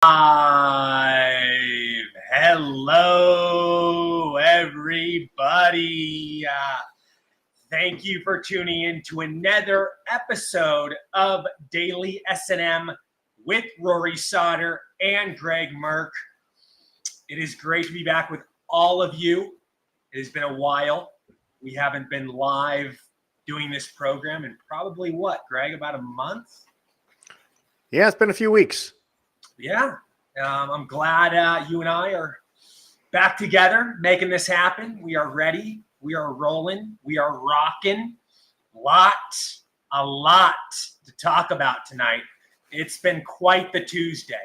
Live. Hello, everybody. Thank you for tuning in to another episode of Daily S&M with Rory Sauter and Greg Merck. It is great to be back with all of you. It has been a while. We haven't been live doing this program in probably what, Greg, about a month? Yeah, it's been a few weeks. Yeah, I'm glad you and I are back together making this happen. We are ready. We are rolling. We are rocking. A lot to talk about tonight. It's been quite the Tuesday.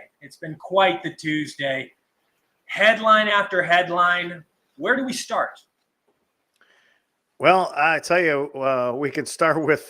Headline after headline. Where do we start? Well, I tell you, we could start with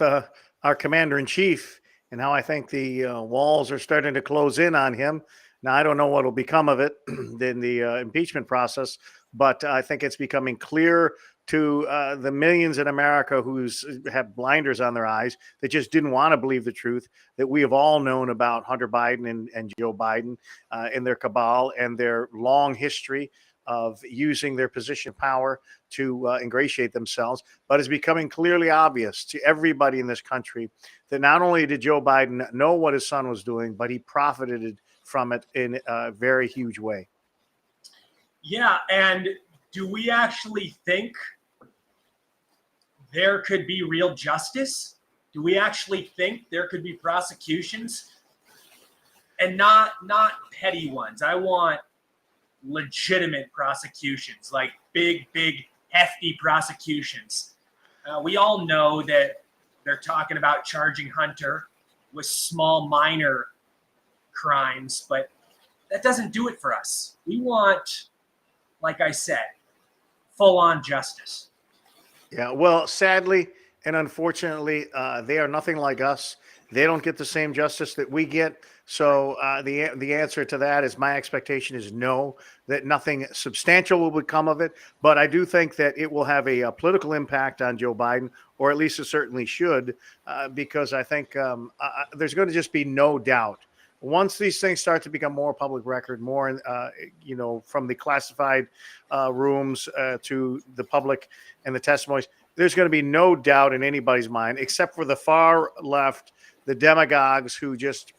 our commander-in-chief and how I think the walls are starting to close in on him. Now, I don't know what will become of it in the impeachment process, but I think it's becoming clear to the millions in America who have blinders on their eyes that just didn't want to believe the truth, that we have all known about Hunter Biden and Joe Biden and their cabal and their long history of using their position of power to ingratiate themselves. But it's becoming clearly obvious to everybody in this country that not only did Joe Biden know what his son was doing, but he profited from it in a very huge way. Yeah, and do we actually think there could be real justice? Do we actually think there could be prosecutions? And not petty ones. I want legitimate prosecutions, like big, hefty prosecutions. We all know that they're talking about charging Hunter with small, minor crimes, but that doesn't do it for us. We want, like I said, full-on justice. Yeah, well, sadly and unfortunately, they are nothing like us. They don't get the same justice that we get. So the answer to that is my expectation is no, that nothing substantial will become of it. But I do think that it will have a political impact on Joe Biden, or at least it certainly should, because I think there's going to just be no doubt. Once these things start to become more public record, more, from the classified rooms to the public and the testimonies, there's going to be no doubt in anybody's mind, except for the far left, the demagogues who just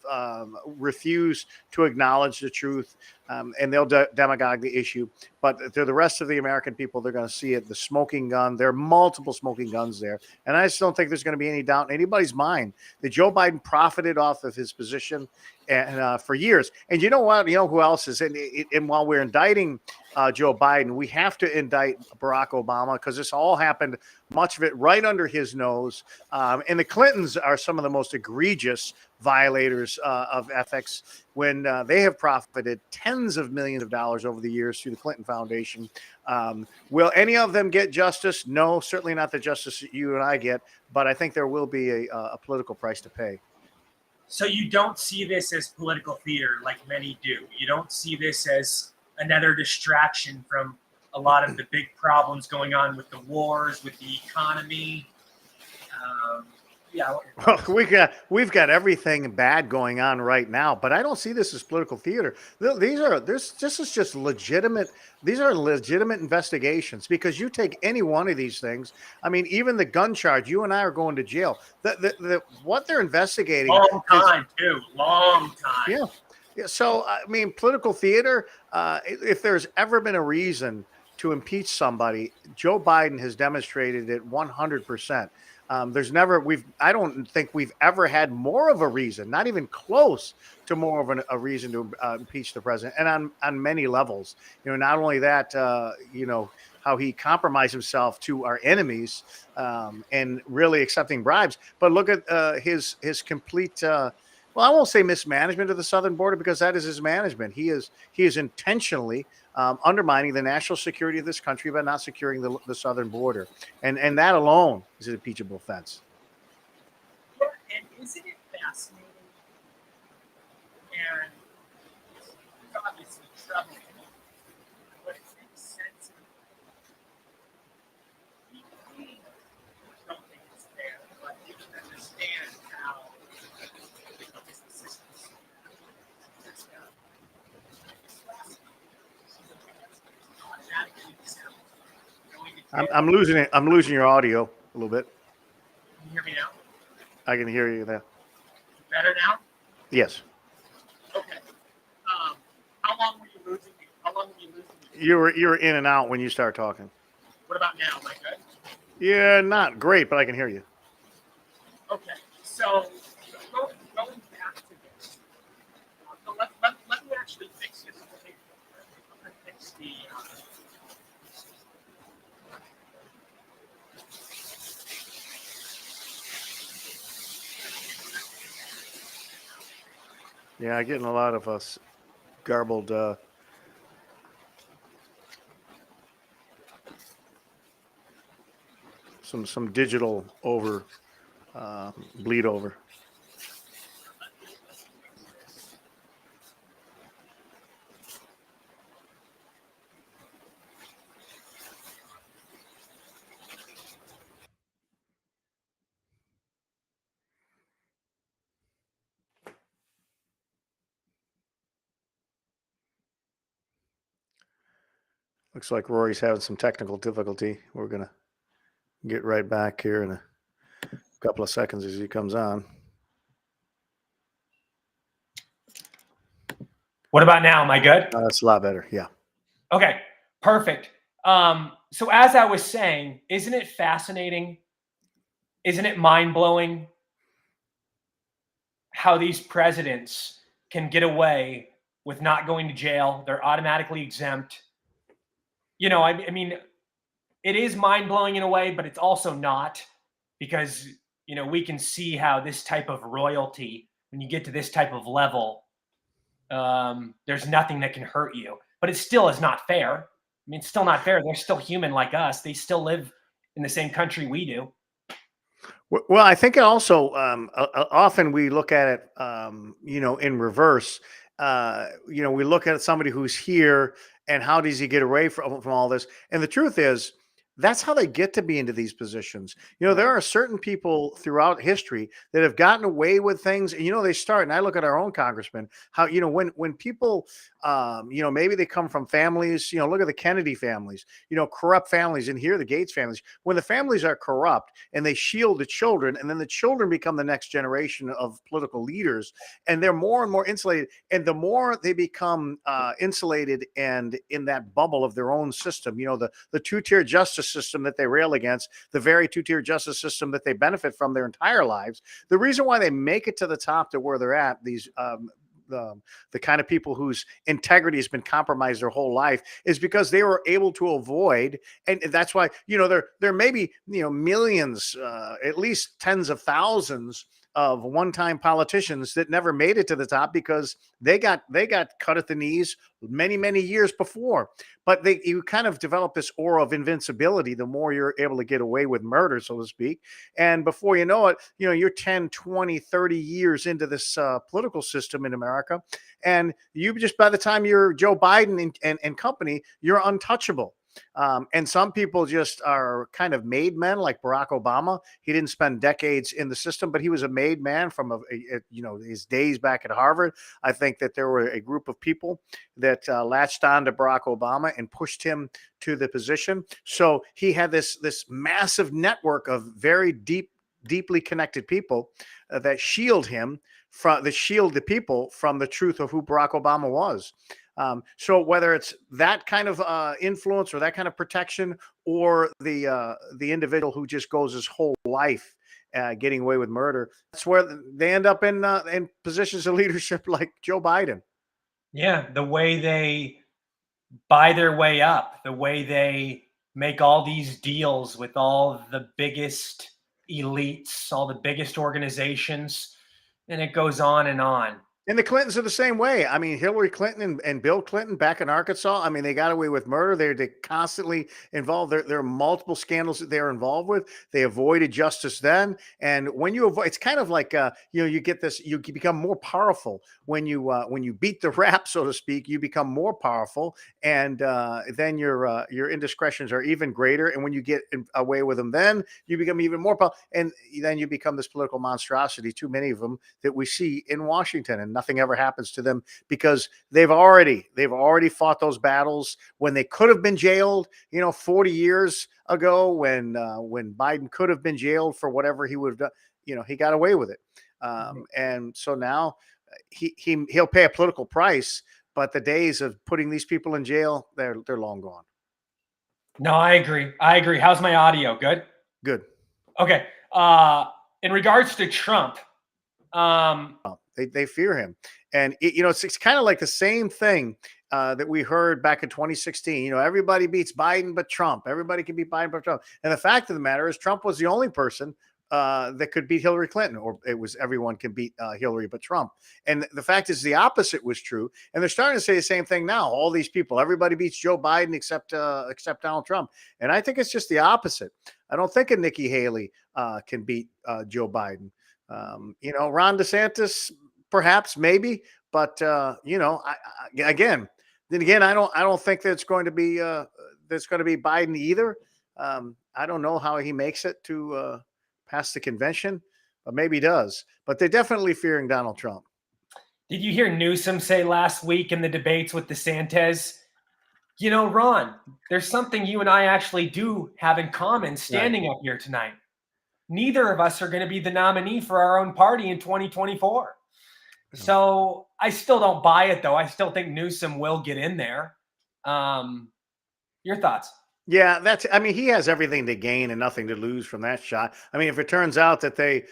refuse to acknowledge the truth, and they'll demagogue the issue. But to the rest of the American people, they're going to see it, the smoking gun. There are multiple smoking guns there. And I just don't think there's going to be any doubt in anybody's mind that Joe Biden profited off of his position and for years. And you know what? You know who else is? And while we're indicting Joe Biden, we have to indict Barack Obama because this all happened, much of it right under his nose. And the Clintons are some of the most egregious violators of ethics when they have profited tens of millions of dollars over the years through the Clinton Foundation. Will any of them get justice? No, certainly not the justice that you and I get, but I think there will be a political price to pay. So you don't see this as political theater like many do. You don't see this as another distraction from a lot of the big problems going on with the wars, with the economy. Well, we've got everything bad going on right now, but I don't see this as political theater. This is just legitimate. These are legitimate investigations because you take any one of these things. I mean, even the gun charge. You and I are going to jail. What they're investigating. Long time. Yeah. So I mean, political theater. If there's ever been a reason to impeach somebody, Joe Biden has demonstrated it 100%. I don't think we've ever had more of a reason, not even close to more of a reason to impeach the president, and on many levels. Not only that, how he compromised himself to our enemies and really accepting bribes, but look at his complete. Well, I won't say mismanagement of the southern border because that is his management. He is intentionally undermining the national security of this country by not securing the southern border, and that alone is an impeachable offense. Yeah, and isn't it fascinating? And it's obviously troubling, but it makes sense. We don't think it's fair, but we can understand how this system. I'm losing it. I'm losing your audio a little bit. Can you hear me now? I can hear you there. Better now? Yes. Okay. How long were you losing me? How long were you losing me? You were in and out when you start talking. What about now? Am I good? Yeah, not great, but I can hear you. Okay. So going back to this. So let me actually fix this. I'm going to fix the. Yeah, I'm getting a lot of us garbled. Some digital over bleed over. Looks like Rory's having some technical difficulty. We're gonna get right back here in a couple of seconds as he comes on. What about now? Am I good? That's a lot better. Yeah. Okay, perfect. So as I was saying, isn't it fascinating? Isn't it mind-blowing how these presidents can get away with not going to jail? They're automatically exempt. You know, I mean, it is mind-blowing in a way, but it's also not, because, you know, we can see how this type of royalty, when you get to this type of level, there's nothing that can hurt you. But it still is not fair. I mean, it's still not fair. They're still human like us. They still live in the same country we do. Well, I think it also often we look at it, in reverse. We look at somebody who's here and how does he get away from all this? And the truth is, that's how they get to be into these positions. There are certain people throughout history that have gotten away with things, and they start. And I look at our own congressman, how when people, maybe they come from families. Look at the Kennedy families, corrupt families, and here the Gates families. When the families are corrupt and they shield the children, and then the children become the next generation of political leaders, and they're more and more insulated, and the more they become insulated and in that bubble of their own system, the two-tier justice system that they rail against, the very two-tier justice system that they benefit from their entire lives. The reason why they make it to the top to where they're at, these the kind of people whose integrity has been compromised their whole life, is because they were able to avoid, and that's why there may be millions, at least tens of thousands of one-time politicians that never made it to the top because they got cut at the knees many years before. But you kind of develop this aura of invincibility the more you're able to get away with murder, so to speak. And before you know it, you're 10, 20, 30 years into this political system in America. And you just, by the time you're Joe Biden and company, you're untouchable. And some people just are kind of made men, like Barack Obama. He didn't spend decades in the system, but he was a made man from his days back at Harvard. I think that there were a group of people that latched on to Barack Obama and pushed him to the position. So he had this massive network of very deeply connected people that shield the people from the truth of who Barack Obama was. So whether it's that kind of influence or that kind of protection, or the individual who just goes his whole life getting away with murder, that's where they end up in positions of leadership like Joe Biden. Yeah, the way they buy their way up, the way they make all these deals with all the biggest elites, all the biggest organizations, and it goes on and on. And the Clintons are the same way. I mean, Hillary Clinton and Bill Clinton back in Arkansas, I mean, they got away with murder. They constantly involved. There are multiple scandals that they're involved with. They avoided justice then. And when you avoid, it's kind of like, you get this, you become more powerful when you beat the rap, so to speak. You become more powerful, and then your indiscretions are even greater. And when you get away with them, then you become even more powerful. And then you become this political monstrosity, too many of them, that we see in Washington. And nothing ever happens to them because they've already fought those battles when they could have been jailed, 40 years ago when Biden could have been jailed for whatever he would have done. He got away with it. And so now he'll pay a political price, but the days of putting these people in jail, they're long gone. No, I agree. How's my audio? Good? Good. Okay. In regards to Trump, they fear him. And it's kind of like the same thing that we heard back in 2016. Everybody beats Biden but Trump. Everybody can beat Biden but Trump. And the fact of the matter is Trump was the only person that could beat Hillary Clinton, or it was everyone can beat Hillary but Trump. And the fact is the opposite was true. And they're starting to say the same thing now. All these people, everybody beats Joe Biden except Donald Trump. And I think it's just the opposite. I don't think a Nikki Haley can beat Joe Biden. Ron DeSantis, perhaps, maybe, but I don't think that's going to be Biden either. I don't know how he makes it to past the convention, but maybe he does. But they're definitely fearing Donald Trump. Did you hear Newsom say last week in the debates with DeSantis, Ron, there's something you and I actually do have in common standing up here tonight. Neither of us are going to be the nominee for our own party in 2024. So I still don't buy it, though. I still think Newsom will get in there. Your thoughts? Yeah, he has everything to gain and nothing to lose from that shot. I mean, if it turns out that they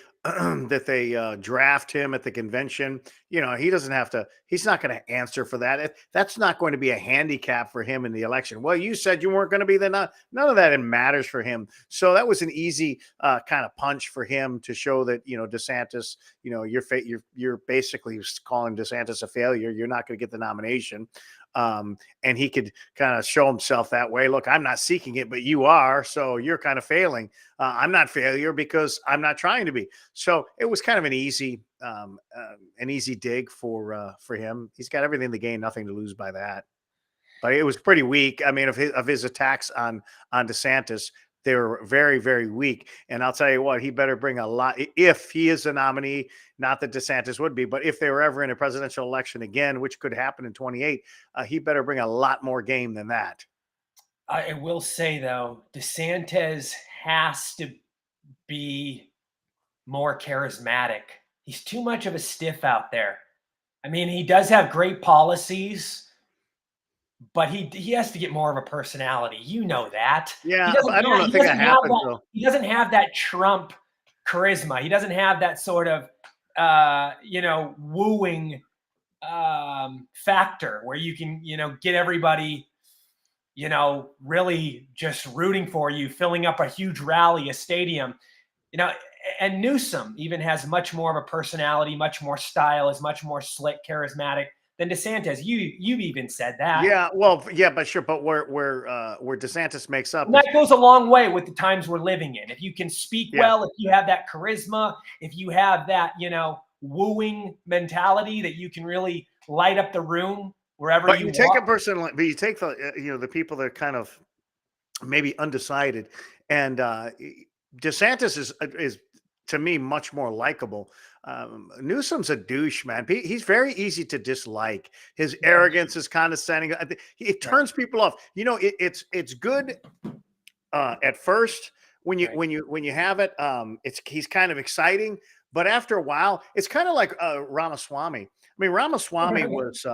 draft him at the convention, he doesn't have to, he's not going to answer for that. That's not going to be a handicap for him in the election. Well, you said you weren't going to be none of that matters for him. So that was an easy kind of punch for him to show that, DeSantis, you're basically calling DeSantis a failure. You're not going to get the nomination. And he could kind of show himself that way. Look, I'm not seeking it, but you are. So you're kind of failing. I'm not failure because I'm not trying to be. So it was kind of an easy dig for him. He's got everything to gain, nothing to lose by that. But it was pretty weak. I mean, of his attacks on DeSantis, they were very, very weak. And I'll tell you what, he better bring a lot if he is a nominee. Not that DeSantis would be, but if they were ever in a presidential election again, which could happen in 28, he better bring a lot more game than that. I will say, though, DeSantis has to be more charismatic. He's too much of a stiff out there. I mean, he does have great policies, but he has to get more of a personality. You know that. Yeah, I don't think that happens. He doesn't have that Trump charisma. He doesn't have that sort of wooing factor where you can, get everybody, really just rooting for you, filling up a huge rally, a stadium, and Newsom even has much more of a personality, much more style, is much more slick, charismatic than DeSantis. You've even said that. Yeah, well, yeah, but sure, but where DeSantis makes up, and that goes a long way with the times we're living in. If you can speak well, if you have that charisma, if you have that wooing mentality that you can really light up the room wherever but you take walk. a person, but you take the the people that are kind of maybe undecided, and DeSantis is to me much more likable. Newsom's a douche, man. He's very easy to dislike. His arrogance is condescending. It turns people off. It's good at first when you have it. He's kind of exciting, but after a while, it's kind of like Ramaswamy. I mean, Ramaswamy was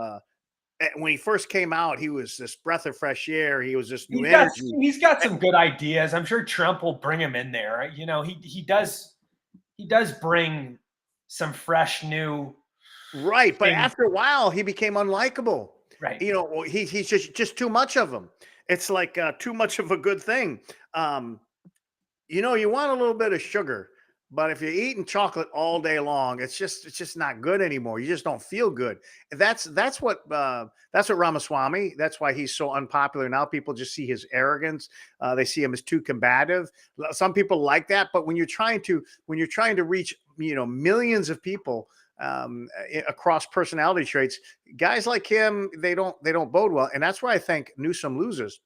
when he first came out, he was this breath of fresh air. He was this new energy. He's got some good ideas. I'm sure Trump will bring him in there. He does bring some fresh new. Right. But after a while, he became unlikable. Right. He's just too much of him. It's like too much of a good thing. You want a little bit of sugar, but if you're eating chocolate all day long, it's just not good anymore. You just don't feel good. That's what Ramaswamy. That's why he's so unpopular now. People just see his arrogance. They see him as too combative. Some people like that, but when you're trying to reach millions of people across personality traits, guys like him, they don't bode well, and that's why I think Newsom loses.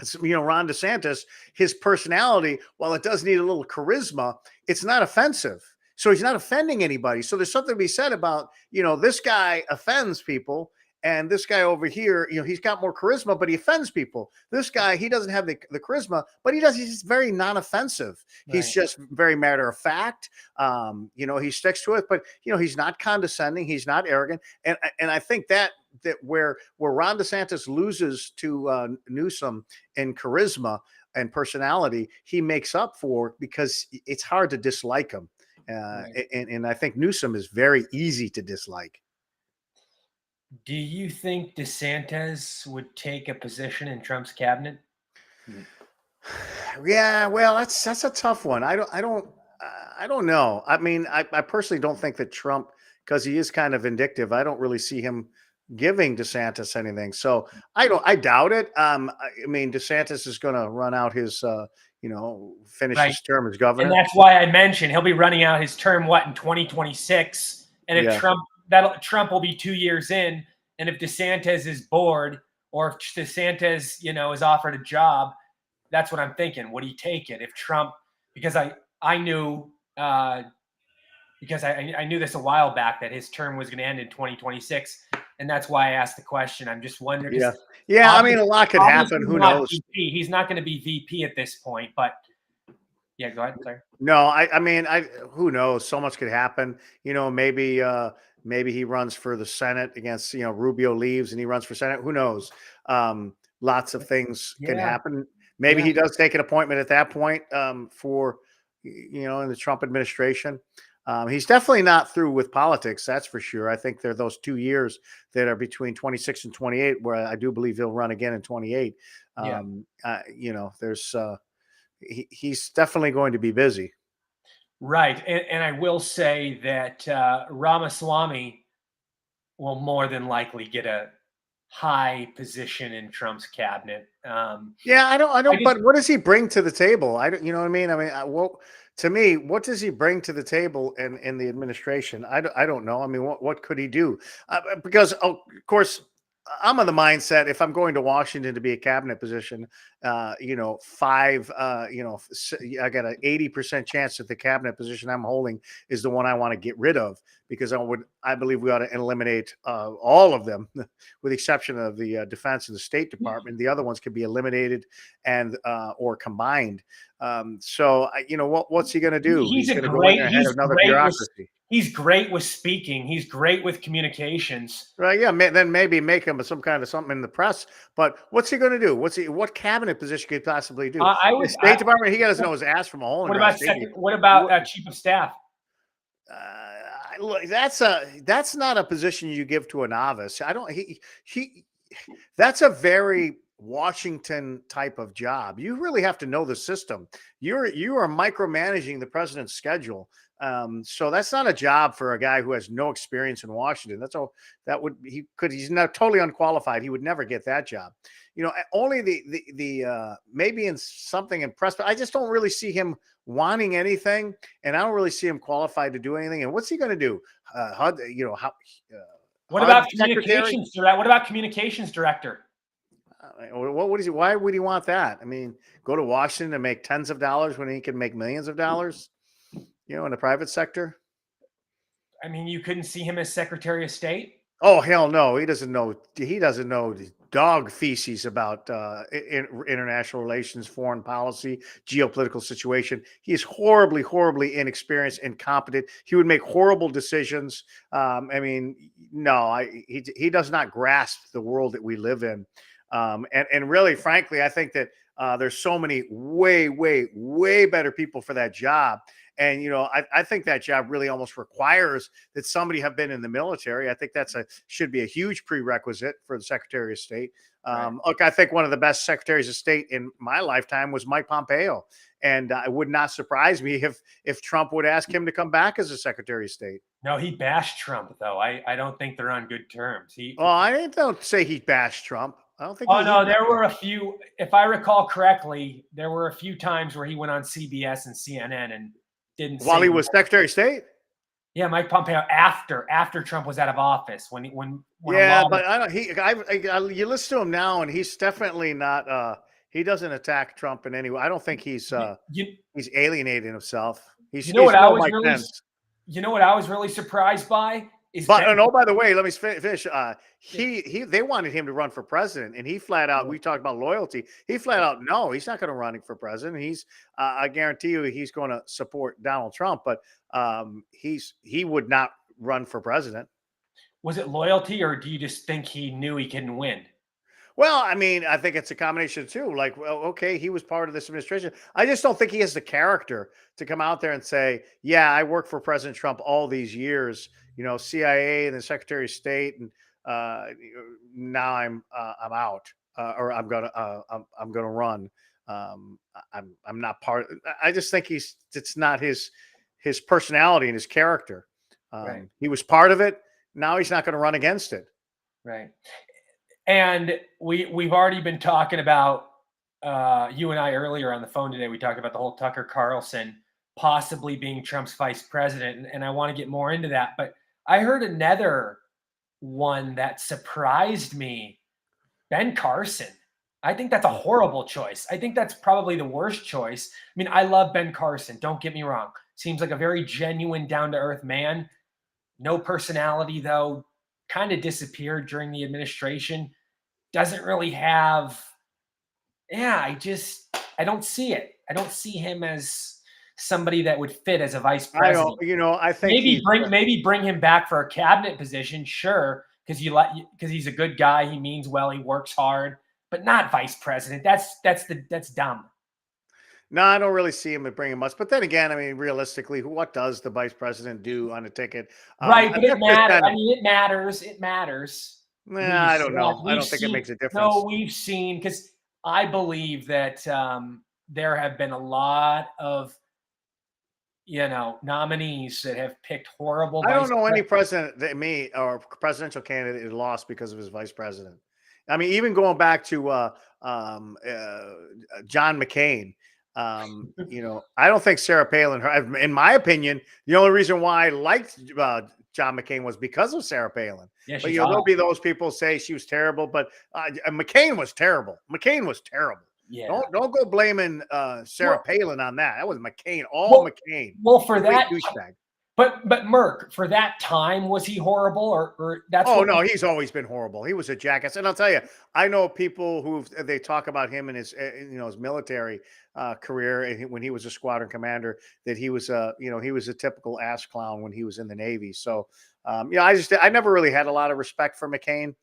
It's, Ron DeSantis, his personality, while it does need a little charisma, it's not offensive. So he's not offending anybody. So there's something to be said about, this guy offends people. And this guy over here, he's got more charisma, but he offends people. This guy, he doesn't have the charisma, but he's very non-offensive. He's Right. just very matter of fact. He sticks to it, but he's not condescending. He's not arrogant. And I think that where Ron DeSantis loses to Newsom in charisma and personality, he makes up for, because it's hard to dislike him. Right. And I think Newsom is very easy to dislike. Do you think DeSantis would take a position in Trump's cabinet? Yeah, well, that's a tough one. I don't know. I mean, I personally don't think that Trump, because he is kind of vindictive, I don't really see him giving DeSantis anything. So I doubt it. I mean, DeSantis is going to run out his, finish Right. his term as And governor. that's why I mentioned he'll be running out his term, in 2026. And if Yeah. Trump will be 2 years in. And if DeSantis is bored, or if DeSantis, is offered a job, that's what I'm thinking. Would he take it if Trump? Because I knew because I knew this a while back, that his term was going to end in 2026, and that's why I asked the question. I'm just wondering. Yeah. I mean, a lot could happen. Who knows? VP. He's not going to be VP at this point, but yeah, go ahead. Sorry. No, I mean, who knows? So much could happen. Maybe he runs for the Senate against, Rubio leaves and he runs for Senate. Who knows? Lots of things can happen. Maybe he does take an appointment at that point for, in the Trump administration. He's definitely not through with politics. That's for sure. I think there are those 2 years that are between 26 and 28, where I do believe he'll run again in 28. There's he's definitely going to be busy. Right. And I will say that Ramaswamy will more than likely get a high position in Trump's cabinet. I don't. But what does he bring to the table? I don't. You know what I mean? I mean, to me, what does he bring to the table in the administration? I don't know. I mean, what could he do? Because of course, I'm of the mindset, if I'm going to Washington to be a cabinet position, I got an 80% chance that the cabinet position I'm holding is the one I want to get rid of, because I believe we ought to eliminate all of them, with the exception of the defense and the State Department. The other ones could be eliminated and or combined. What's he going to do? He's going to go in there and have another bureaucracy. He's great with speaking. He's great with communications. Right. Yeah. Then maybe make him some kind of something in the press. But what's he going to do? What cabinet position could he possibly do? The State Department. He doesn't know his ass from a hole. What about chief of staff? Look, that's not a position you give to a novice. That's a very Washington type of job. You really have to know the system. You are micromanaging the president's schedule. So that's not a job for a guy who has no experience in Washington. He's not totally unqualified. He would never get that job. Only the maybe in something in press, but I just don't really see him wanting anything, and I don't really see him qualified to do anything. And what's he going to do? What about communications director? What about communications director? What is he? Why would he want that? I mean, go to Washington and make tens of dollars when he can make millions of dollars, in the private sector. I mean, you couldn't see him as Secretary of State. Oh, hell no. He doesn't know dog feces about international relations, foreign policy, geopolitical situation. He is horribly, horribly inexperienced, incompetent. He would make horrible decisions. He does not grasp the world that we live in. And really, frankly, I think that there's so many way, way, way better people for that job. And, I think that job really almost requires that somebody have been in the military. I think should be a huge prerequisite for the Secretary of State. Look, I think one of the best secretaries of state in my lifetime was Mike Pompeo. And it would not surprise me if Trump would ask him to come back as a Secretary of State. No, he bashed Trump, though. I don't think they're on good terms. I don't say he bashed Trump. I don't think. Oh, no, there were a few, if I recall correctly, there were a few times where he went on CBS and CNN and didn't. While he was Secretary of State? Yeah, Mike Pompeo after Trump was out of office. When but I don't. You listen to him now, and he's definitely not. He doesn't attack Trump in any way. I don't think he's alienating himself. He's what I was Mike really. Pence. You know what I was really surprised by is But Ben. and oh, by the way, let me finish. They wanted him to run for president, and he flat out. We talked about loyalty. He flat out, no, he's not going to run for president. I guarantee you, he's going to support Donald Trump, but he would not run for president. Was it loyalty, or do you just think he knew he couldn't win? Well, I mean, I think it's a combination too. Like, well, okay, he was part of this administration. I just don't think he has the character to come out there and say, "Yeah, I worked for President Trump all these years." CIA and the Secretary of State, and now I'm out, or I'm gonna run. I'm not part. I just think it's not his personality and his character. Right. He was part of it. Now he's not going to run against it. Right. And we've already been talking about you and I earlier on the phone today. We talked about the whole Tucker Carlson possibly being Trump's vice president, and I want to get more into that. But I heard another one that surprised me: Ben Carson. I think that's a horrible choice. I think that's probably the worst choice. I mean, I love Ben Carson. Don't get me wrong. Seems like a very genuine, down to earth man. No personality, though. Kind of disappeared during the administration. Doesn't really have. Yeah, I don't see it. I don't see him as somebody that would fit as a vice president. I think Maybe bring him back for a cabinet position, sure, because he's a good guy. He means well. He works hard, but not vice president. That's dumb. No, I don't really see him bringing much. But then again, I mean, realistically, what does the vice president do on a ticket? Right, but it matters. I mean, it matters. It matters. Nah, I don't know. I don't think it makes a difference. No, we've seen, because I believe that there have been a lot of nominees that have picked horrible. I don't know any president or presidential candidate who lost because of his vice president. I mean, even going back to John McCain. I don't think Sarah Palin, in my opinion, the only reason why I liked John McCain was because of Sarah Palin. Yeah, but there'll be those people say she was terrible, but McCain was terrible. McCain was terrible. Yeah. Don't go blaming Sarah Palin on that. That was McCain, McCain. Well, for that, but Merck, for that time, was he horrible, or that's? Oh no, he's always been horrible. He was a jackass, and I'll tell you, I know people who they talk about him in his his military career when he was a squadron commander, that he was he was a typical ass clown when he was in the Navy. So I never really had a lot of respect for McCain.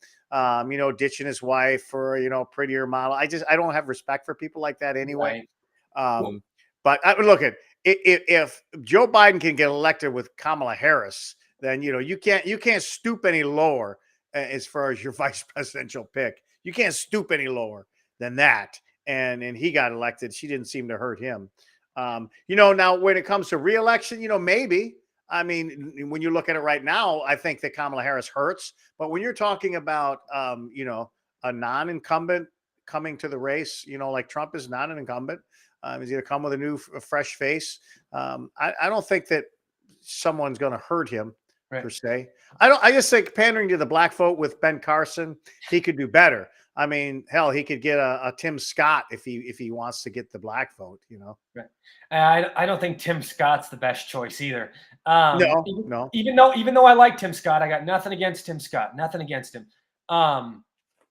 Ditching his wife for prettier model. I don't have respect for people like that anyway. Right. But look at. If Joe Biden can get elected with Kamala Harris, then you can't stoop any lower as far as your vice presidential pick. You can't stoop any lower than that. And he got elected. She didn't seem to hurt him. Now when it comes to reelection, maybe. I mean, when you look at it right now, I think that Kamala Harris hurts. But when you're talking about a non-incumbent coming to the race, like Trump is not an incumbent. He's going to come with a fresh face. I don't think that someone's going to hurt him per se. I just think pandering to the black vote with Ben Carson, he could do better. I mean, hell, he could get a Tim Scott if he wants to get the black vote. Right. I don't think Tim Scott's the best choice either. No. Even though I like Tim Scott, I got nothing against Tim Scott. Nothing against him.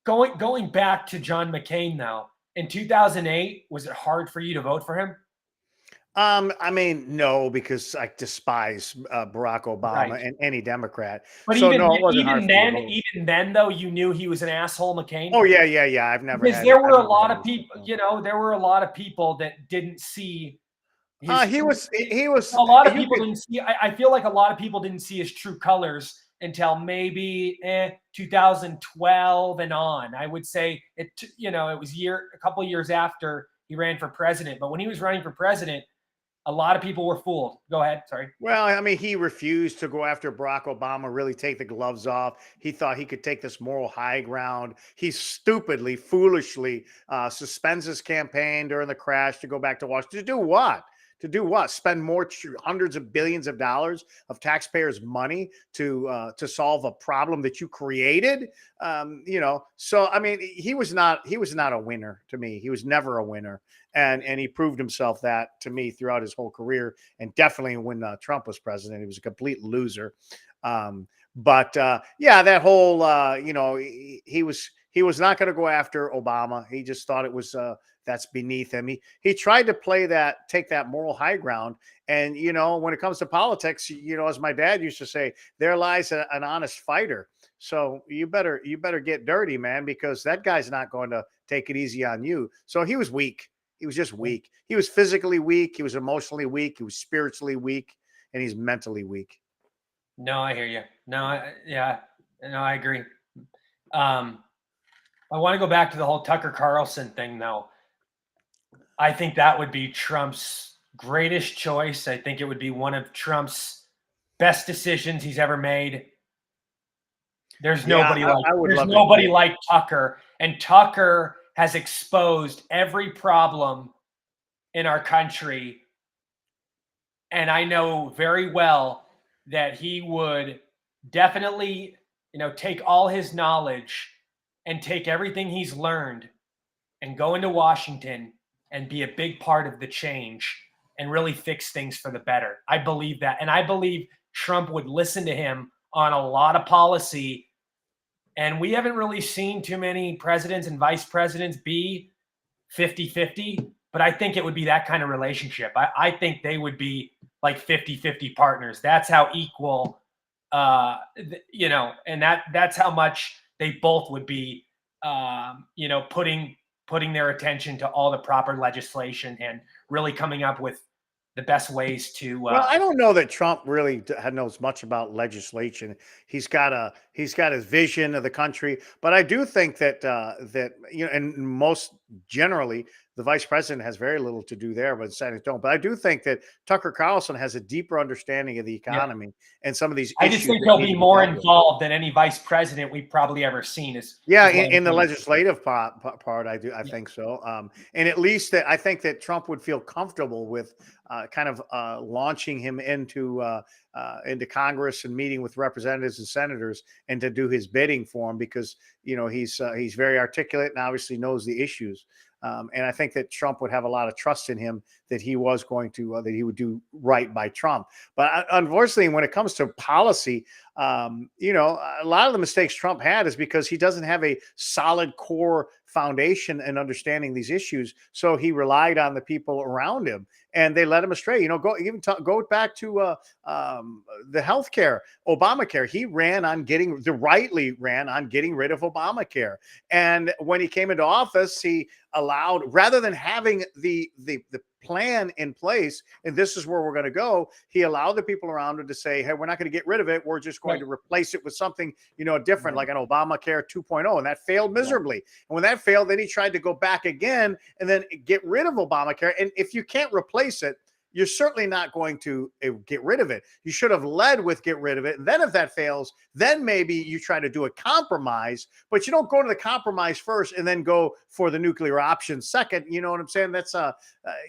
Going back to John McCain though. In 2008, was it hard for you to vote for him? I mean, no, because I despise Barack Obama and any Democrat. But so even then, though, you knew he was an asshole, McCain. Oh yeah. I've never. Because there were a lot of people. There were a lot of people that didn't see. He was. A lot of people didn't see. I feel like a lot of people didn't see his true colors until maybe 2012 and on. I would say it was a couple of years after he ran for president. But when he was running for president, a lot of people were fooled. Go ahead. Sorry. Well, I mean, he refused to go after Barack Obama, really take the gloves off. He thought he could take this moral high ground. He foolishly suspends his campaign during the crash to go back to Washington. To do what? To do what? Spend more hundreds of billions of dollars of taxpayers' money to solve a problem that you created? So I mean, he was not a winner to me. He was never a winner, and he proved himself that to me throughout his whole career, and definitely when Trump was president, he was a complete loser. Yeah, that whole he was not going to go after Obama. He just thought it was that's beneath him. He tried to take that moral high ground. And when it comes to politics, as my dad used to say, there lies an honest fighter. So you better get dirty, man, because that guy's not going to take it easy on you. So he was weak. He was just weak. He was physically weak. He was emotionally weak. He was spiritually weak, and he's mentally weak. No, I hear you. No, I agree. I want to go back to the whole Tucker Carlson thing, though. I think that would be Trump's greatest choice. I think it would be one of Trump's best decisions he's ever made. There's nobody like Tucker, and Tucker has exposed every problem in our country. And I know very well that he would definitely, take all his knowledge and take everything he's learned and go into Washington and be a big part of the change and really fix things for the better. I believe that. And I believe Trump would listen to him on a lot of policy. And we haven't really seen too many presidents and vice presidents be 50-50, but I think it would be that kind of relationship. I think they would be like 50-50 partners. That's how equal, and that's how much they both would be, putting their attention to all the proper legislation and really coming up with the best ways to. Well, I don't know that Trump really knows much about legislation. He's got his vision of the country, but I do think that and most generally, the vice president has very little to do there, but the senators don't. But I do think that Tucker Carlson has a deeper understanding of the economy and some of these I issues. just think he'll be more involved than any vice president we've probably ever seen. In the legislative part, I think so. And at least I think that Trump would feel comfortable with launching him into Congress and meeting with representatives and senators and to do his bidding for him, because he's very articulate and obviously knows the issues. And I think that Trump would have a lot of trust in him that he was going to that he would do right by Trump. But unfortunately, when it comes to policy, a lot of the mistakes Trump had is because he doesn't have a solid core foundation and understanding these issues. So he relied on the people around him, and they led him astray. Go back to the healthcare, Obamacare. He rightly ran on getting rid of Obamacare. And when he came into office, he allowed, rather than having the plan in place, and this is where we're going to go, he allowed the people around him to say, hey, we're not going to get rid of it. We're just going to replace it with something, different, like an Obamacare 2.0. And that failed miserably. And when that failed, then he tried to go back again and then get rid of Obamacare. And if you can't replace it, you're certainly not going to get rid of it. You should have led with get rid of it. And then if that fails, then maybe you try to do a compromise, but you don't go to the compromise first and then go for the nuclear option second. You know what I'm saying? That's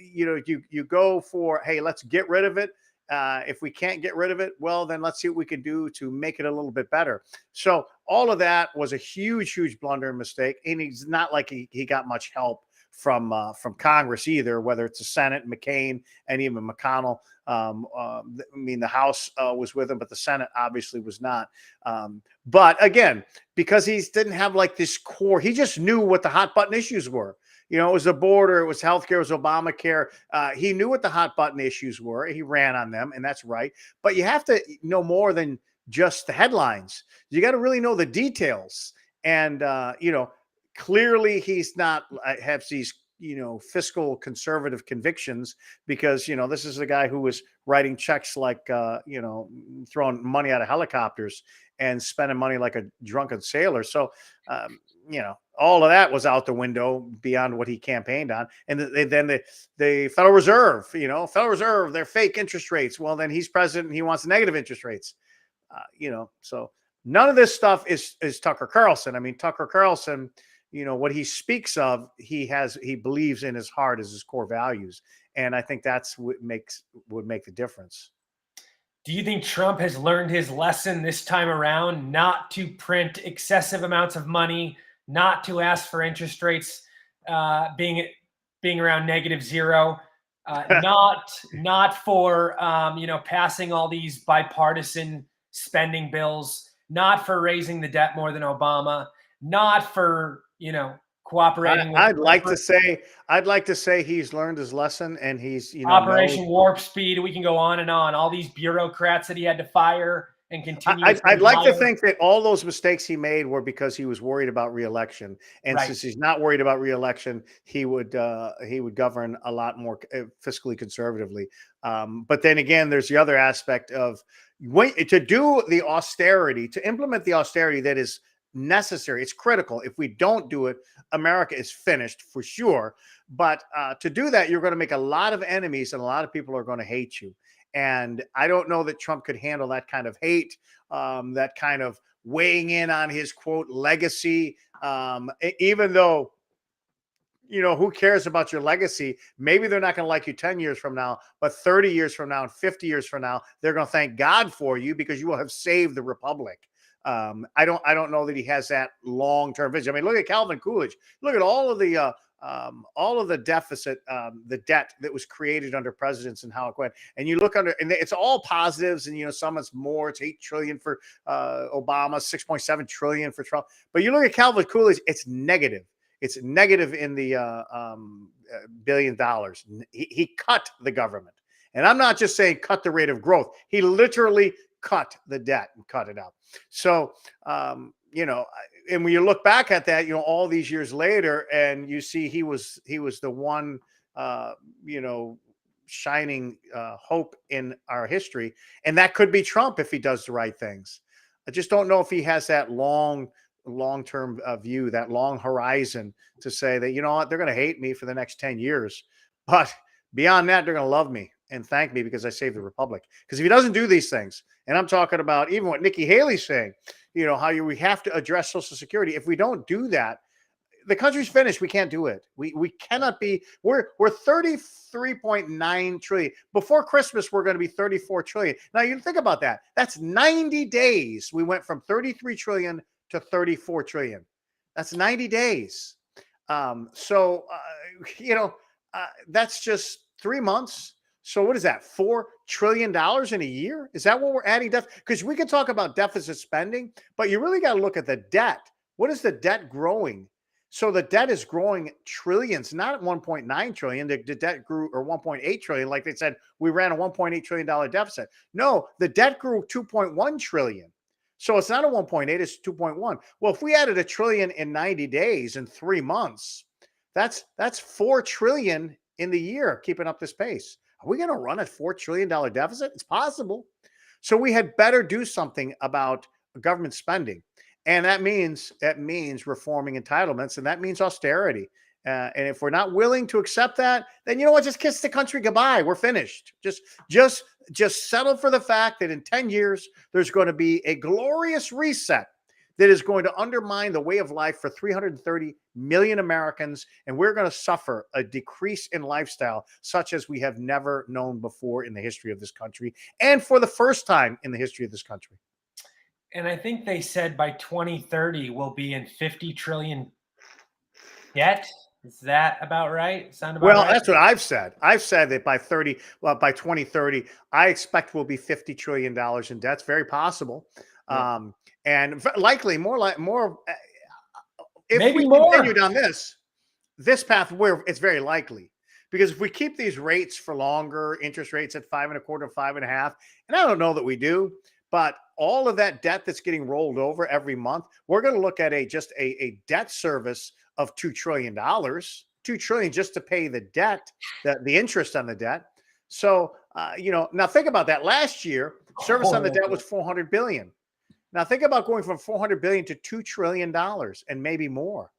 you go for, hey, let's get rid of it. If we can't get rid of it, well, then let's see what we can do to make it a little bit better. So all of that was a huge, huge blunder and mistake. And he's not like he got much help from Congress either, whether it's the Senate, McCain, and even McConnell. The House was with him, but the Senate obviously was not. But again, because he didn't have like this core, he just knew what the hot button issues were. It was the border, it was healthcare, it was Obamacare. He knew what the hot button issues were. He ran on them, and that's right. But you have to know more than just the headlines. You got to really know the details. And, clearly he's not has these, fiscal conservative convictions, because, this is a guy who was writing checks like, throwing money out of helicopters and spending money like a drunken sailor. So, all of that was out the window beyond what he campaigned on. And then the Federal Reserve, they're fake interest rates. Well, then he's president and he wants negative interest rates, so none of this stuff is Tucker Carlson. I mean, Tucker Carlson, what he speaks of, he believes in his heart as his core values. And I think that's what would make the difference. Do you think Trump has learned his lesson this time around, not to print excessive amounts of money, not to ask for interest rates being around -0, not for passing all these bipartisan spending bills, not for raising the debt more than Obama, not for cooperating with I'd like to say he's learned his lesson, and he's Operation Warp Speed. We can go on and on. All these bureaucrats that he had to fire and continue. I'd like to think that all those mistakes he made were because he was worried about reelection, and Right. since he's not worried about reelection, he would govern a lot more fiscally conservatively. But then again, there's the other aspect of to do the austerity, to implement the austerity that is necessary. It's critical. If we don't do it, America is finished for sure. But to do that, you're going to make a lot of enemies, and a lot of people are going to hate you. And I don't know that Trump could handle that kind of hate, that kind of weighing in on his quote legacy. Even though, who cares about your legacy? Maybe they're not going to like you 10 years from now, but 30 years from now and 50 years from now, they're going to thank God for you because you will have saved the republic. I don't know that he has that long-term vision. I mean, look at Calvin Coolidge. Look at all of the deficit, the debt that was created under presidents and how it went. And you look under, and it's all positives. And some it's more. It's $8 trillion for Obama, $6.7 trillion for Trump. But you look at Calvin Coolidge, it's negative. It's negative in the $1 billion. He cut the government, and I'm not just saying cut the rate of growth. He literally cut the debt and cut it out. So, and when you look back at that, all these years later, and you see he was the one, shining hope in our history. And that could be Trump if he does the right things. I just don't know if he has that long-term view, that long horizon to say that, they're going to hate me for the next 10 years. But beyond that, they're going to love me and thank me because I saved the republic. Because if he doesn't do these things, and I'm talking about even what Nikki Haley's saying, how we have to address Social Security. If we don't do that, the country's finished. We can't do it. We cannot be. We're 33.9 trillion. Before Christmas, we're going to be 34 trillion. Now you think about that. That's 90 days. We went from 33 trillion to 34 trillion. That's 90 days. That's just 3 months. So what is that? $4 trillion in a year? Is that what we're adding? Because we can talk about deficit spending, but you really got to look at the debt. What is the debt growing? So the debt is growing trillions, not at 1.9 trillion. The debt grew, or 1.8 trillion. Like they said, we ran a $1.8 trillion deficit. No, the debt grew 2.1 trillion. So it's not a 1.8, it's 2.1. Well, if we added $1 trillion in 90 days, in 3 months, that's $4 trillion in the year, keeping up this pace. Are we going to run a $4 trillion deficit? It's possible. So we had better do something about government spending. And that means reforming entitlements, and that means austerity. And if we're not willing to accept that, then you know what? Just kiss the country goodbye. We're finished. Just settle for the fact that in 10 years, there's going to be a glorious reset that is going to undermine the way of life for 330 million Americans. And we're going to suffer a decrease in lifestyle such as we have never known before in the history of this country, and for the first time in the history of this country. And I think they said by 2030, we'll be in 50 trillion debt. Is that about right? Sound about right? That's what I've said. I've said that by 2030, I expect we'll be $50 trillion in debt. It's very possible. Yeah. And likely more. If maybe we more. Continued on this path, where it's very likely, because if we keep these rates for longer, interest rates at 5.25%, 5.5%, and I don't know that we do, but all of that debt that's getting rolled over every month, we're going to look at a debt service of $2 trillion, $2 trillion just to pay the debt, the interest on the debt. So, now think about that. Last year, service on the debt was $400 billion. Now think about going from $400 billion to $2 trillion and maybe more.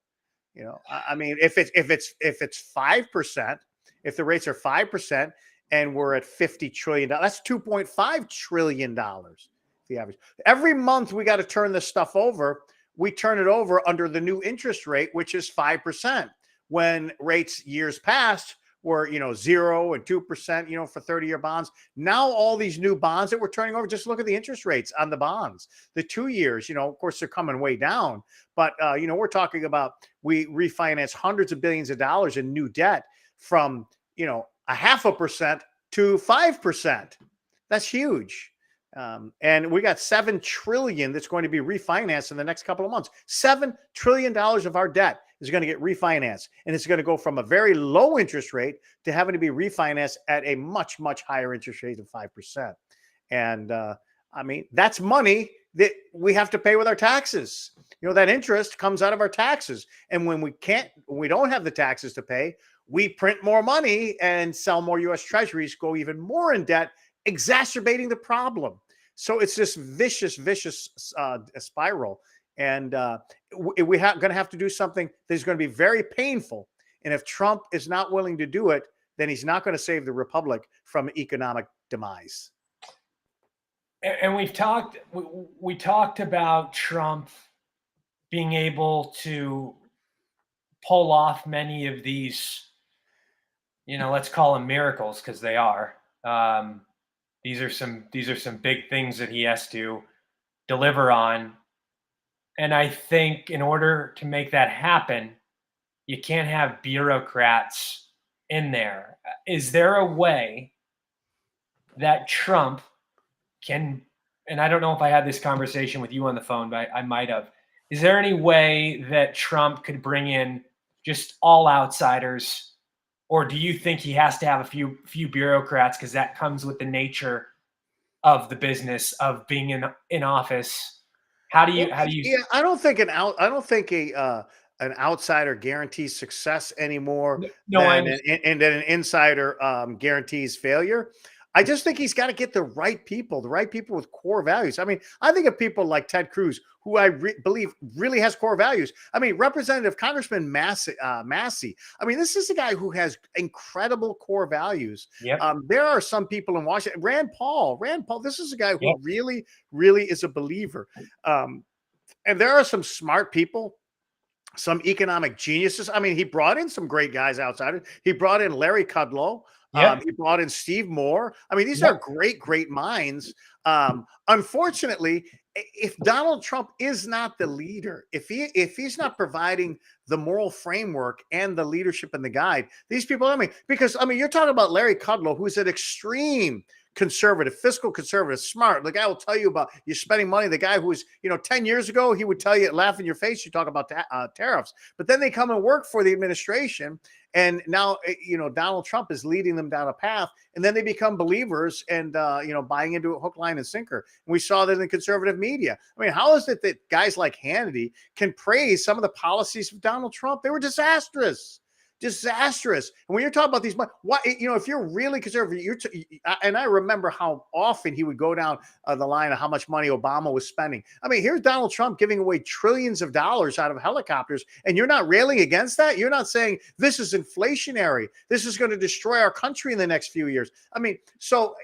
I mean, if it's 5%, if the rates are 5% and we're at $50 trillion, that's $2.5 trillion. The average. Every month we got to turn this stuff over. we turn it over under the new interest rate, which is 5%. When rates years past were, 0 and 2%, for 30-year bonds. Now all these new bonds that we're turning over, just look at the interest rates on the bonds. The 2 years, of course, they're coming way down. But, we're talking about we refinance hundreds of billions of dollars in new debt from, 0.5% to 5%. That's huge. And we got $7 trillion that's going to be refinanced in the next couple of months. $7 trillion of our debt is going to get refinanced, and it's going to go from a very low interest rate to having to be refinanced at a much, much higher interest rate of 5%. And that's money that we have to pay with our taxes. That interest comes out of our taxes. And when we don't have the taxes to pay, we print more money and sell more U.S. treasuries, go even more in debt, exacerbating the problem. So it's this vicious spiral. And we're going to have to do something that's going to be very painful. And if Trump is not willing to do it, then he's not going to save the republic from economic demise. And we talked about Trump being able to pull off many of these, let's call them miracles, because they are. These are some big things that he has to deliver on. And I think in order to make that happen, you can't have bureaucrats in there. Is there a way that Trump can, and I don't know if I had this conversation with you on the phone, but I might have. Is there any way that Trump could bring in just all outsiders? Or do you think he has to have a few bureaucrats because that comes with the nature of the business of being in office? How do you? Yeah, I don't think an outsider guarantees success anymore than an insider guarantees failure. I just think he's got to get the right people with core values. I mean, I think of people like Ted Cruz, who I believe really has core values. I mean, Congressman Massey. I mean, this is a guy who has incredible core values. Yep. There are some people in Washington. Rand Paul. This is a guy who really, really is a believer. And there are some smart people, some economic geniuses. I mean, he brought in some great guys outside. He brought in Larry Kudlow. He brought in Steve Moore. I mean, these are great minds. Unfortunately, if Donald Trump is not the leader, if he's not providing the moral framework and the leadership and the guide, these people, you're talking about Larry Kudlow, who's an extreme conservative, fiscal conservative, smart. The guy will tell you about you spending money. The guy who was, 10 years ago, he would tell you, laugh in your face, you talk about tariffs. But then they come and work for the administration. And now, Donald Trump is leading them down a path, and then they become believers and, buying into it hook, line, and sinker. And we saw that in the conservative media. I mean, how is it that guys like Hannity can praise some of the policies of Donald Trump? They were disastrous. And when you're talking about these, if you're really conservative, and I remember how often he would go down the line of how much money Obama was spending. I mean, here's Donald Trump giving away trillions of dollars out of helicopters, and you're not railing against that. You're not saying this is inflationary. This is going to destroy our country in the next few years. I mean, so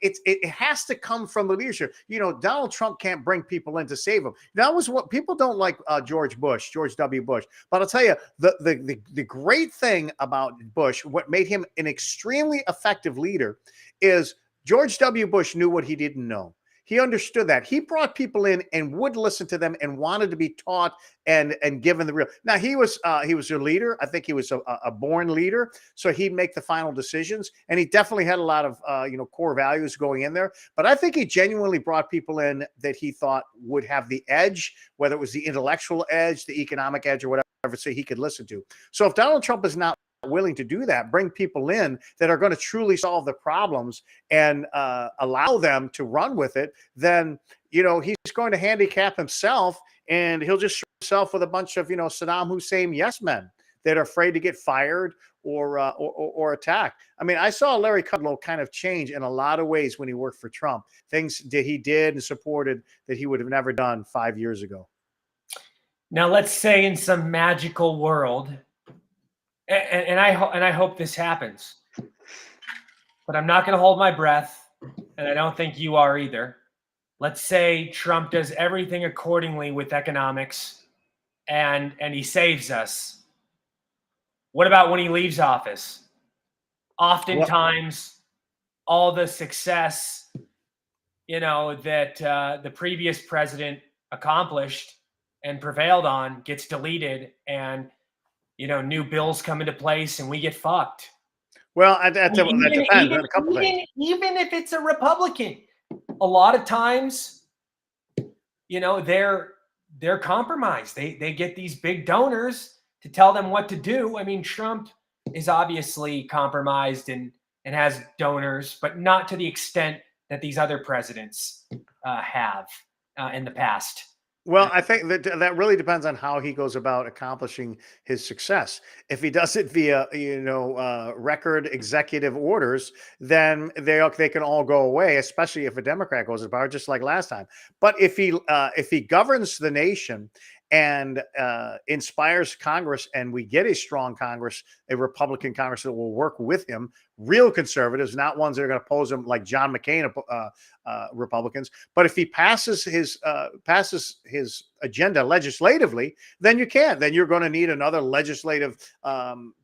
it has to come from the leadership. Donald Trump can't bring people in to save him. That was what people don't like George W. Bush. But I'll tell you, the great thing about Bush, what made him an extremely effective leader, is George W. Bush knew what he didn't know. He understood that. He brought people in and would listen to them and wanted to be taught and given the real. Now, he was a leader. I think he was a born leader. So he'd make the final decisions. And he definitely had a lot of, core values going in there. But I think he genuinely brought people in that he thought would have the edge, whether it was the intellectual edge, the economic edge, or whatever, so he could listen to. So if Donald Trump is not willing to do that, bring people in that are going to truly solve the problems and allow them to run with it, then he's going to handicap himself, and he'll just show himself with a bunch of Saddam Hussein yes men that are afraid to get fired or attacked. I mean, I saw Larry Kudlow kind of change in a lot of ways when he worked for Trump. Things that he did and supported that he would have never done 5 years ago. Now, let's say in some magical world, and I hope this happens, but I'm not going to hold my breath, and I don't think you are either. let's say Trump does everything accordingly with economics and he saves us. What about when he leaves office? Oftentimes, all the success, that the previous president accomplished and prevailed on gets deleted, and new bills come into place, and we get fucked. Well, that depends on a couple things. Even if it's a Republican, a lot of times, they're compromised. They get these big donors to tell them what to do. I mean, Trump is obviously compromised and has donors, but not to the extent that these other presidents have in the past. Well, I think that really depends on how he goes about accomplishing his success. If he does it via, record executive orders, then they can all go away, especially if a Democrat goes to power, just like last time. But if he governs the nation and inspires Congress, and we get a strong Congress, a Republican Congress that will work with him, real conservatives, not ones that are going to oppose him like John McCain Republicans. But if he passes his agenda legislatively, then you're going to need another legislative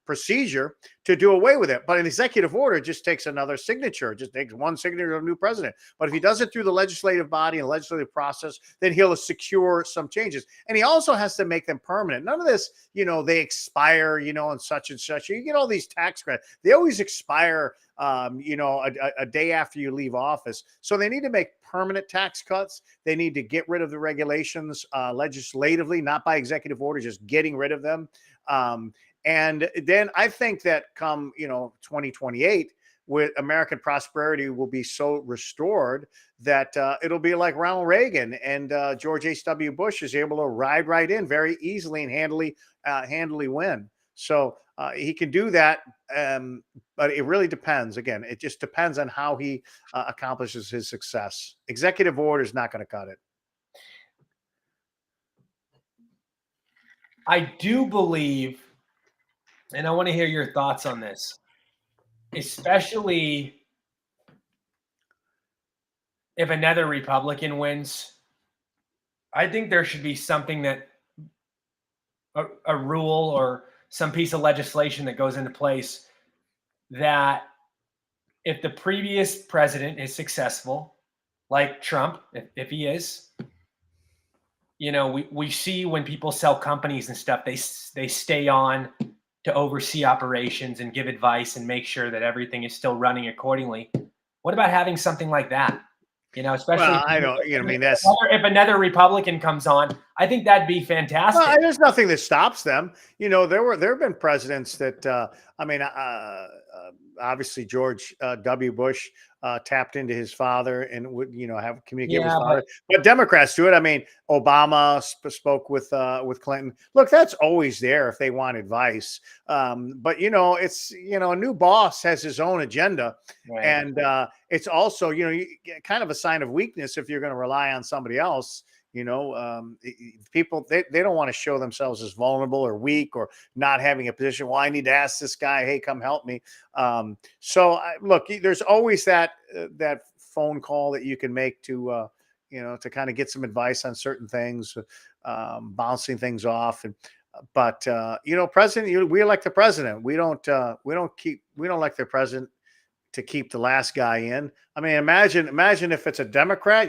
procedure to do away with it. But an executive order just takes another signature. It just takes one signature of a new president. But if he does it through the legislative body and legislative process, then he'll secure some changes. And he also has to make them permanent. None of this, they expire, and such and such. You get all these tax credits. They always expire, a day after you leave office. So they need to make permanent tax cuts. They need to get rid of the regulations legislatively, not by executive order, just getting rid of them. And then I think that come, 2028, with American prosperity will be so restored that it'll be like Ronald Reagan and George H.W. Bush is able to ride right in very easily and handily win. So he can do that. But it really depends. Again, it just depends on how he accomplishes his success. Executive order is not going to cut it. I do believe, and I want to hear your thoughts on this, especially if another Republican wins. I think there should be something that a rule or some piece of legislation that goes into place that if the previous president is successful, like Trump, if he is, we see when people sell companies and stuff, they stay on to oversee operations and give advice and make sure that everything is still running accordingly. What about having something like that? Especially if another Republican comes on, I think that'd be fantastic. Well, there's nothing that stops them. There have been presidents that, obviously George W. Bush tapped into his father and would, have communicated with his father. But Democrats do it. I mean, Obama spoke with Clinton. Look, that's always there if they want advice. But it's a new boss has his own agenda, right. And it's also kind of a sign of weakness if you're going to rely on somebody else. People they don't want to show themselves as vulnerable or weak or not having a position. Well, I need to ask this guy, hey, come help me. Look, there's always that phone call that you can make to to kind of get some advice on certain things, bouncing things off. But president, we elect the president. We don't elect the president to keep the last guy in. I mean, imagine if it's a Democrat.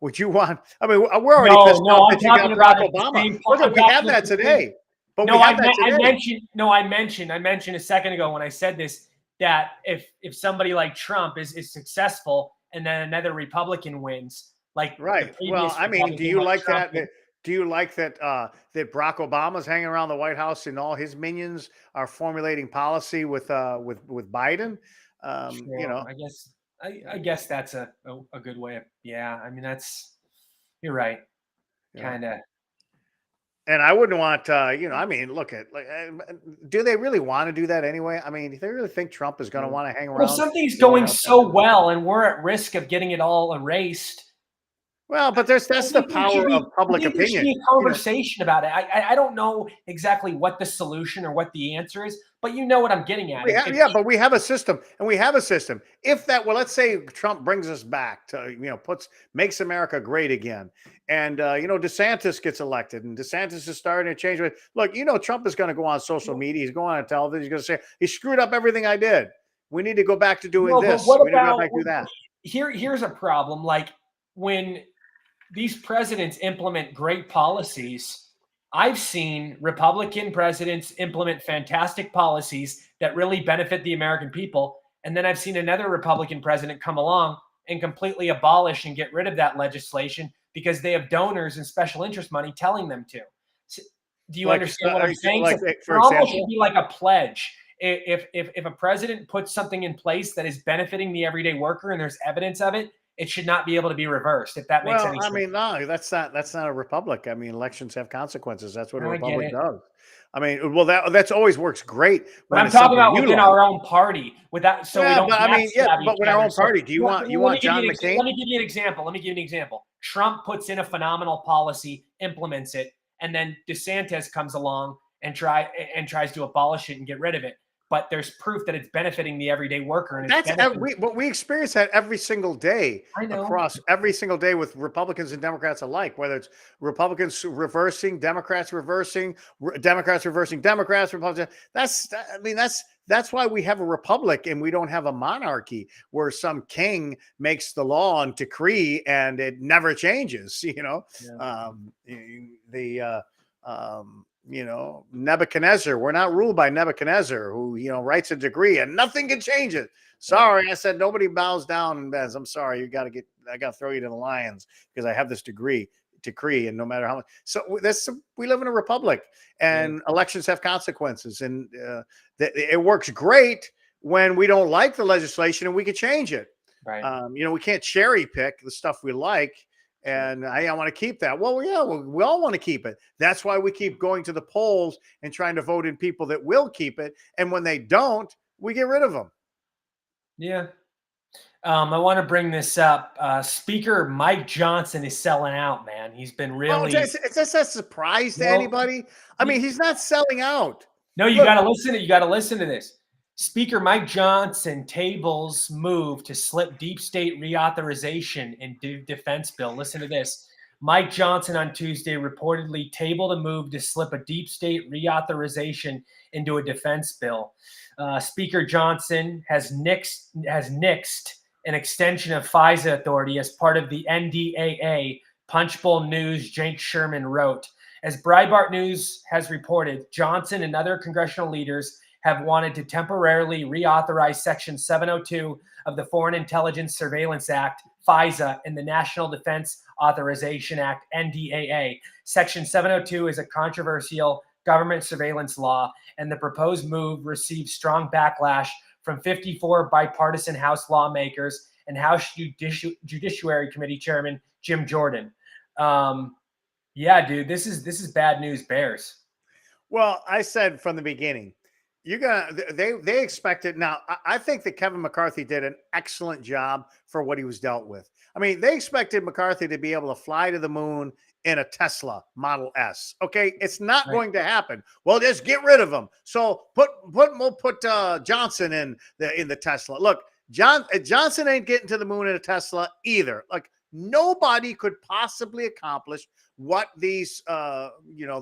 Would you want? I mean, we're already pissed off that you got Barack Obama. Look, we have that today. But I mentioned a second ago when I said this that if somebody like Trump is successful and then another Republican wins, like right. Well, I mean, do you like that? Do you like that that Barack Obama's hanging around the White House and all his minions are formulating policy with Biden? Sure. I guess that's a good way of, I mean, you're right. Kind of. And I wouldn't want, look at, do they really want to do that anyway? I mean, do they really think Trump is going to want to hang around? Well, something's going so well and we're at risk of getting it all erased. Well, but that's I the think there should power of be, I public think there should be opinion. a conversation about it. I don't know exactly what the solution or what the answer is, but you know what I'm getting at. Yeah, but we have a system, and we have a system. If that, well, let's say Trump brings us back to, makes America great again, and DeSantis gets elected, and DeSantis is starting to change. Look, Trump is going to go on social media. He's going on television. He's going to say he screwed up everything I did. We need to go back to doing No, but this. what We need to go about back to do that. here's a problem. Like when these presidents implement great policies, I've seen Republican presidents implement fantastic policies that really benefit the American people. And then I've seen another Republican president come along and completely abolish and get rid of that legislation because they have donors and special interest money telling them to. So, do you understand what I'm saying? Like, So for there almost example, should be like a pledge. If a president puts something in place that is benefiting the everyday worker and there's evidence of it, it should not be able to be reversed. If that makes well, any I sense. mean, no, that's not a republic. I mean, elections have consequences. That's what a I get republic it. does. I mean, well, that's always works great. But when I'm it's talking something about you within like. our own party, with that, so we Yeah, don't but I mean, yeah, backstab but each with our other. own party, do you want John McCain? Let me give you an example. Let me give you an example. Trump puts in a phenomenal policy, implements it, and then DeSantis comes along and tries to abolish it and get rid of it. But there's proof that it's benefiting the everyday worker, and We experience that every single day I know. across every single day with Republicans and Democrats alike. Whether it's Republicans reversing, Democrats reversing, Democrats reversing, Democrats, Republicans. That's why we have a republic and we don't have a monarchy where some king makes the law and decree and it never changes. Yeah. Nebuchadnezzar. We're not ruled by Nebuchadnezzar, who writes a decree and nothing can change it. Sorry, I said nobody bows down and bends. I'm sorry, I got to throw you to the lions because I have this decree, and no matter how much. So we live in a republic, and elections have consequences, and it works great when we don't like the legislation and we can change it. Right. We can't cherry pick the stuff we like. And I want to keep that. Well, yeah, we all want to keep it. That's why we keep going to the polls and trying to vote in people that will keep it. And when they don't, we get rid of them. Yeah. I want to bring this up. Speaker Mike Johnson is selling out, man. He's been really. Is this a surprise to anybody? I mean, he's not selling out. No, you got to listen. You got to listen to this. Speaker Mike Johnson tables move to slip deep state reauthorization in defense bill. Listen to this. Mike Johnson on Tuesday reportedly tabled a move to slip a deep state reauthorization into a defense bill. Speaker Johnson has nixed an extension of FISA authority as part of the NDAA. Punchbowl News, Jake Sherman wrote. As Breitbart News has reported, Johnson and other congressional leaders have wanted to temporarily reauthorize Section 702 of the Foreign Intelligence Surveillance Act, FISA, and the National Defense Authorization Act, NDAA. Section 702 is a controversial government surveillance law, and the proposed move received strong backlash from 54 bipartisan House lawmakers and House Judiciary Committee Chairman Jim Jordan. Yeah, dude, this is bad news bears. Well, I said from the beginning, they expected. Now, I think that Kevin McCarthy did an excellent job for what he was dealt with. I mean, they expected McCarthy to be able to fly to the moon in a Tesla Model S. Okay, it's not going to happen. Well, just get rid of him. So we'll put Johnson in the Tesla. Look, Johnson ain't getting to the moon in a Tesla either. Like nobody could possibly accomplish what these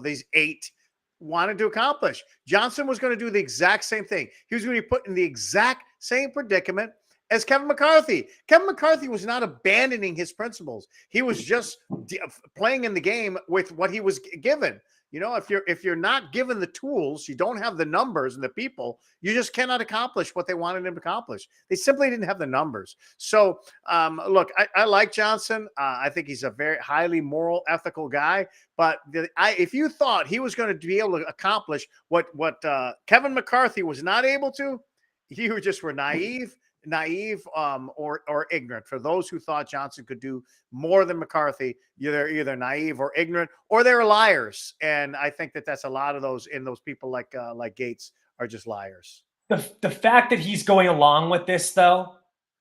these 8 wanted to accomplish. Johnson was going to do the exact same thing. He was going to be put in the exact same predicament as Kevin McCarthy. Kevin McCarthy was not abandoning his principles. He was just playing in the game with what he was given. If you're not given the tools, you don't have the numbers and the people, you just cannot accomplish what they wanted him to accomplish. They simply didn't have the numbers. So, look, I like Johnson. I think he's a very highly moral, ethical guy. But if you thought he was going to be able to accomplish what Kevin McCarthy was not able to, you just were naive or ignorant. For those who thought Johnson could do more than McCarthy, they're either naive or ignorant, or they're liars. And I think that's a lot of those people like Gates are just liars. The fact that he's going along with this, though,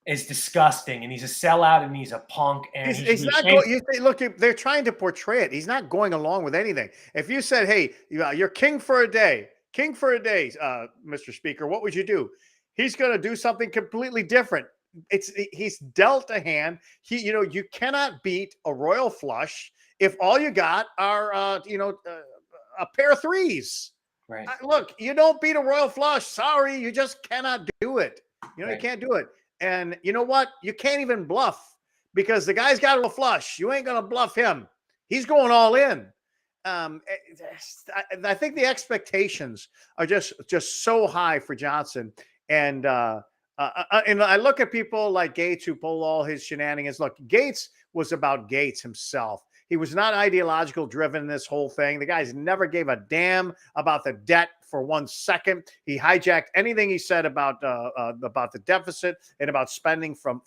is disgusting, and he's a sellout, and he's a punk, and He's not going. You say, look, they're trying to portray it. He's not going along with anything. If you said, "Hey, you're king for a day, Mr. Speaker," what would you do? He's going to do something completely different. He's dealt a hand. You cannot beat a royal flush if all you got are a pair of threes. Right. Look, you don't beat a royal flush. Sorry, you just cannot do it. You Right. can't do it. And you know what? You can't even bluff because the guy's got a flush. You ain't going to bluff him. He's going all in. I think the expectations are just so high for Johnson. And I look at people like Gates who pull all his shenanigans. Look, Gates was about Gates himself. He was not ideological driven in this whole thing. The guy's never gave a damn about the debt for 1 second. He hijacked anything he said about the deficit and about spending from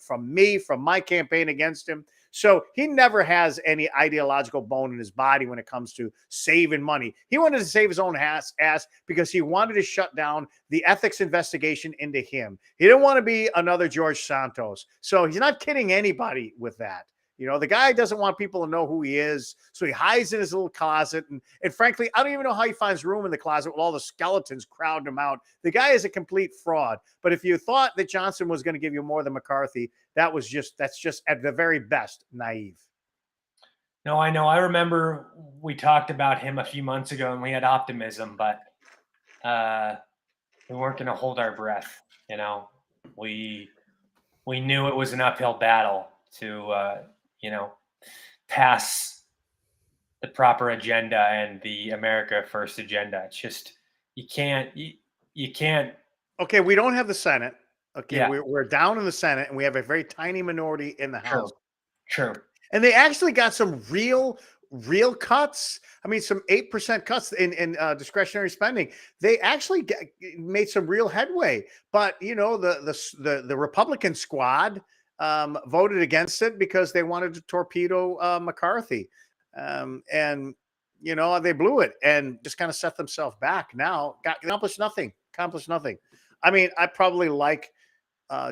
my campaign against him. So he never has any ideological bone in his body when it comes to saving money. He wanted to save his own ass because he wanted to shut down the ethics investigation into him. He didn't want to be another George Santos. So he's not kidding anybody with that. The guy doesn't want people to know who he is. So he hides in his little closet. And frankly, I don't even know how he finds room in the closet with all the skeletons crowding him out. The guy is a complete fraud. But if you thought that Johnson was going to give you more than McCarthy, that's just at the very best naive. No, I know. I remember we talked about him a few months ago and we had optimism, but we weren't going to hold our breath. We knew it was an uphill battle to, pass the proper agenda and the America First agenda. It's just, you can't. Okay. We don't have the Senate. Okay. Yeah. We're down in the Senate and we have a very tiny minority in the House. True. And they actually got some real cuts. I mean, some 8% cuts in discretionary spending. They actually made some real headway. But the Republican squad voted against it because they wanted to torpedo McCarthy, and they blew it and just kind of set themselves back. Now, accomplished nothing. I mean, I probably like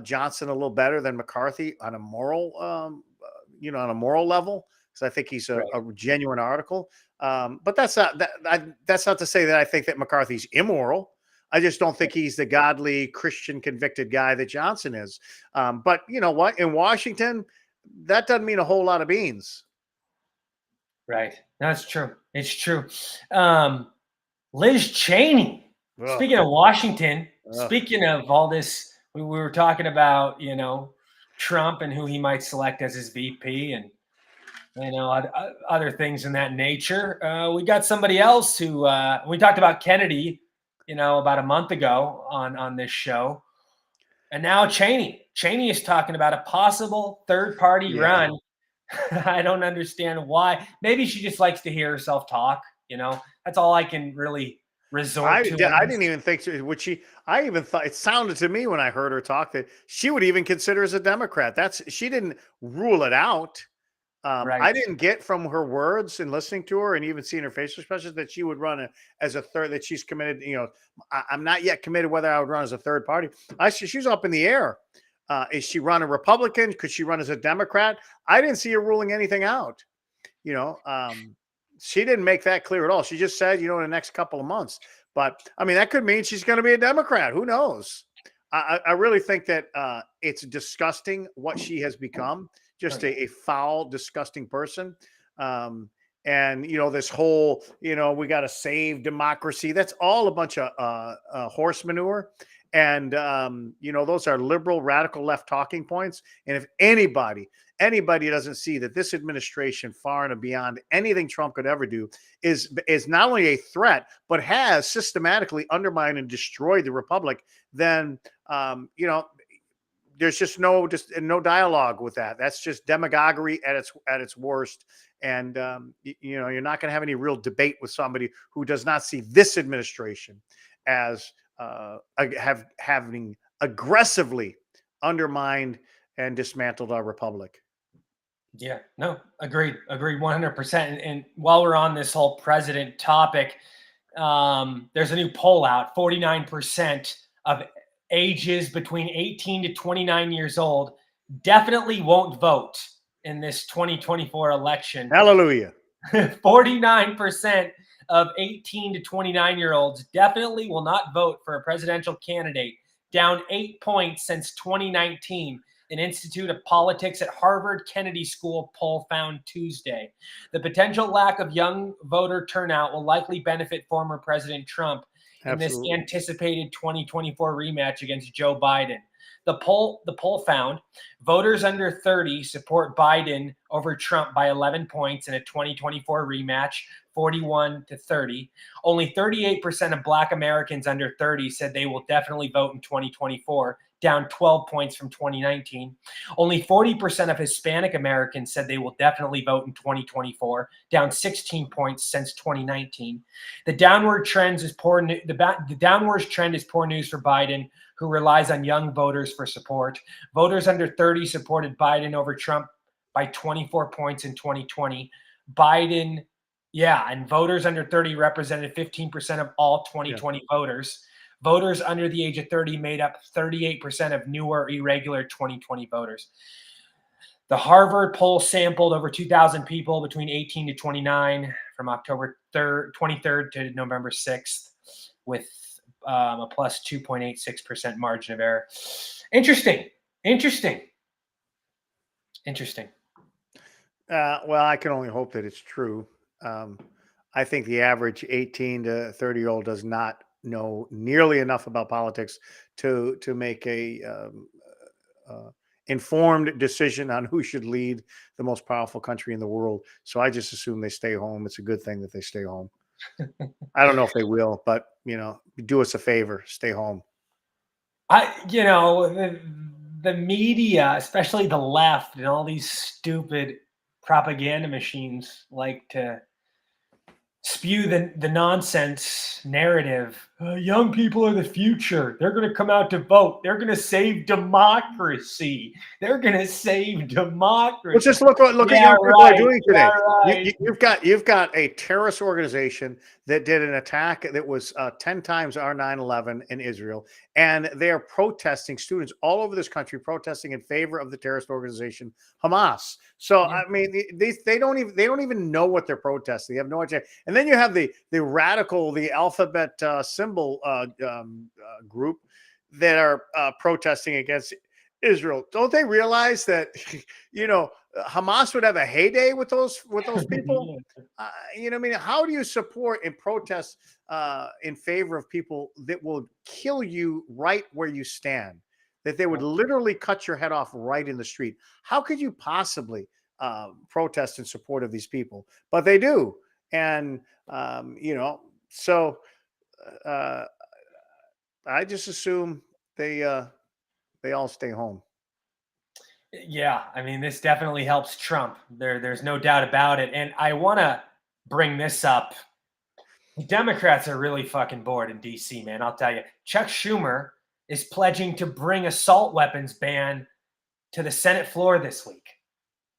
Johnson a little better than McCarthy on a moral, on a moral level, because I think he's a genuine article. But that's not to say that I think that McCarthy's immoral. I just don't think he's the godly Christian convicted guy that Johnson is. But you know what? In Washington, that doesn't mean a whole lot of beans. Right. That's true. It's true. Liz Cheney. Ugh. Speaking of Washington, Ugh. speaking of all this, we were talking about, Trump and who he might select as his VP and, other things in that nature. We got somebody else who we talked about Kennedy, about a month ago on this show. And now Cheney is talking about a possible third-party run. I don't understand why. Maybe she just likes to hear herself talk. That's all I can really resort to. I didn't even think so. I even thought it sounded to me when I heard her talk that she would even consider as a Democrat. She didn't rule it out. Right. I didn't get from her words and listening to her and even seeing her facial expressions that she would run as a third, that she's committed. I'm not yet committed whether I would run as a third party. She's up in the air. Is she run a Republican? Could she run as a Democrat? I didn't see her ruling anything out. She didn't make that clear at all. She just said, in the next couple of months. But I mean, that could mean she's going to be a Democrat. Who knows? I really think that it's disgusting what she has become. Just a foul, disgusting person. And, this whole, we got to save democracy. That's all a bunch of horse manure. And, those are liberal, radical left talking points. And if anybody doesn't see that this administration, far and beyond anything Trump could ever do, is not only a threat, but has systematically undermined and destroyed the republic, then, there's just no dialogue with that. That's just demagoguery at its worst. And, you're not going to have any real debate with somebody who does not see this administration as having aggressively undermined and dismantled our republic. Yeah, no, agreed 100%. And while we're on this whole president topic, there's a new poll out. 49% of ages between 18 to 29 years old definitely won't vote in this 2024 election. Hallelujah. 49% of 18 to 29-year-olds definitely will not vote for a presidential candidate, down 8 points since 2019. An Institute of Politics at Harvard Kennedy School poll found Tuesday. The potential lack of young voter turnout will likely benefit former President Trump in this Absolutely. anticipated 2024 rematch against Joe Biden. The poll found voters under 30 support Biden over Trump by 11 points in a 2024 rematch, 41 to 30. Only 38% of Black Americans under 30 said they will definitely vote in 2024, down 12 points from 2019. Only 40% of Hispanic Americans said they will definitely vote in 2024, down 16 points since 2019. The downward trend is poor news for Biden, who relies on young voters for support. Voters under 30 supported Biden over Trump by 24 points in 2020. And voters under 30 represented 15% of all 2020 voters. Voters under the age of 30 made up 38% of newer irregular 2020 voters. The Harvard poll sampled over 2,000 people between 18 to 29 from October 23rd to November 6th, with a plus 2.86% margin of error. Interesting. Well, I can only hope that it's true. I think the average 18 to 30-year-old does not know nearly enough about politics to make a informed decision on who should lead the most powerful country in the world. So I just assume they stay home. It's a good thing that they stay home. I don't know if they will, but do us a favor, stay home. The media, especially the left and all these stupid propaganda machines, like to spew the nonsense narrative. Young people are the future. They're going to come out to vote. They're going to save democracy. Well, just look at young people are doing today. You've got a terrorist organization that did an attack that was 10 times our 9/11 in Israel, and they are protesting. Students all over this country protesting in favor of the terrorist organization Hamas. So I mean, they don't even know what they're protesting. They have no idea. And then you have the radical, the alphabet symbol group that are protesting against Israel. Don't they realize that Hamas would have a heyday with those people? I mean, how do you support and protest in favor of people that will kill you right where you stand? That they would literally cut your head off right in the street. How could you possibly protest in support of these people? But they do, and so I just assume they all stay home. Yeah, I mean, this definitely helps Trump. There's no doubt about it. And I want to bring this up. The Democrats are really fucking bored in D.C., man. I'll tell you. Chuck Schumer is pledging to bring assault weapons ban to the Senate floor this week.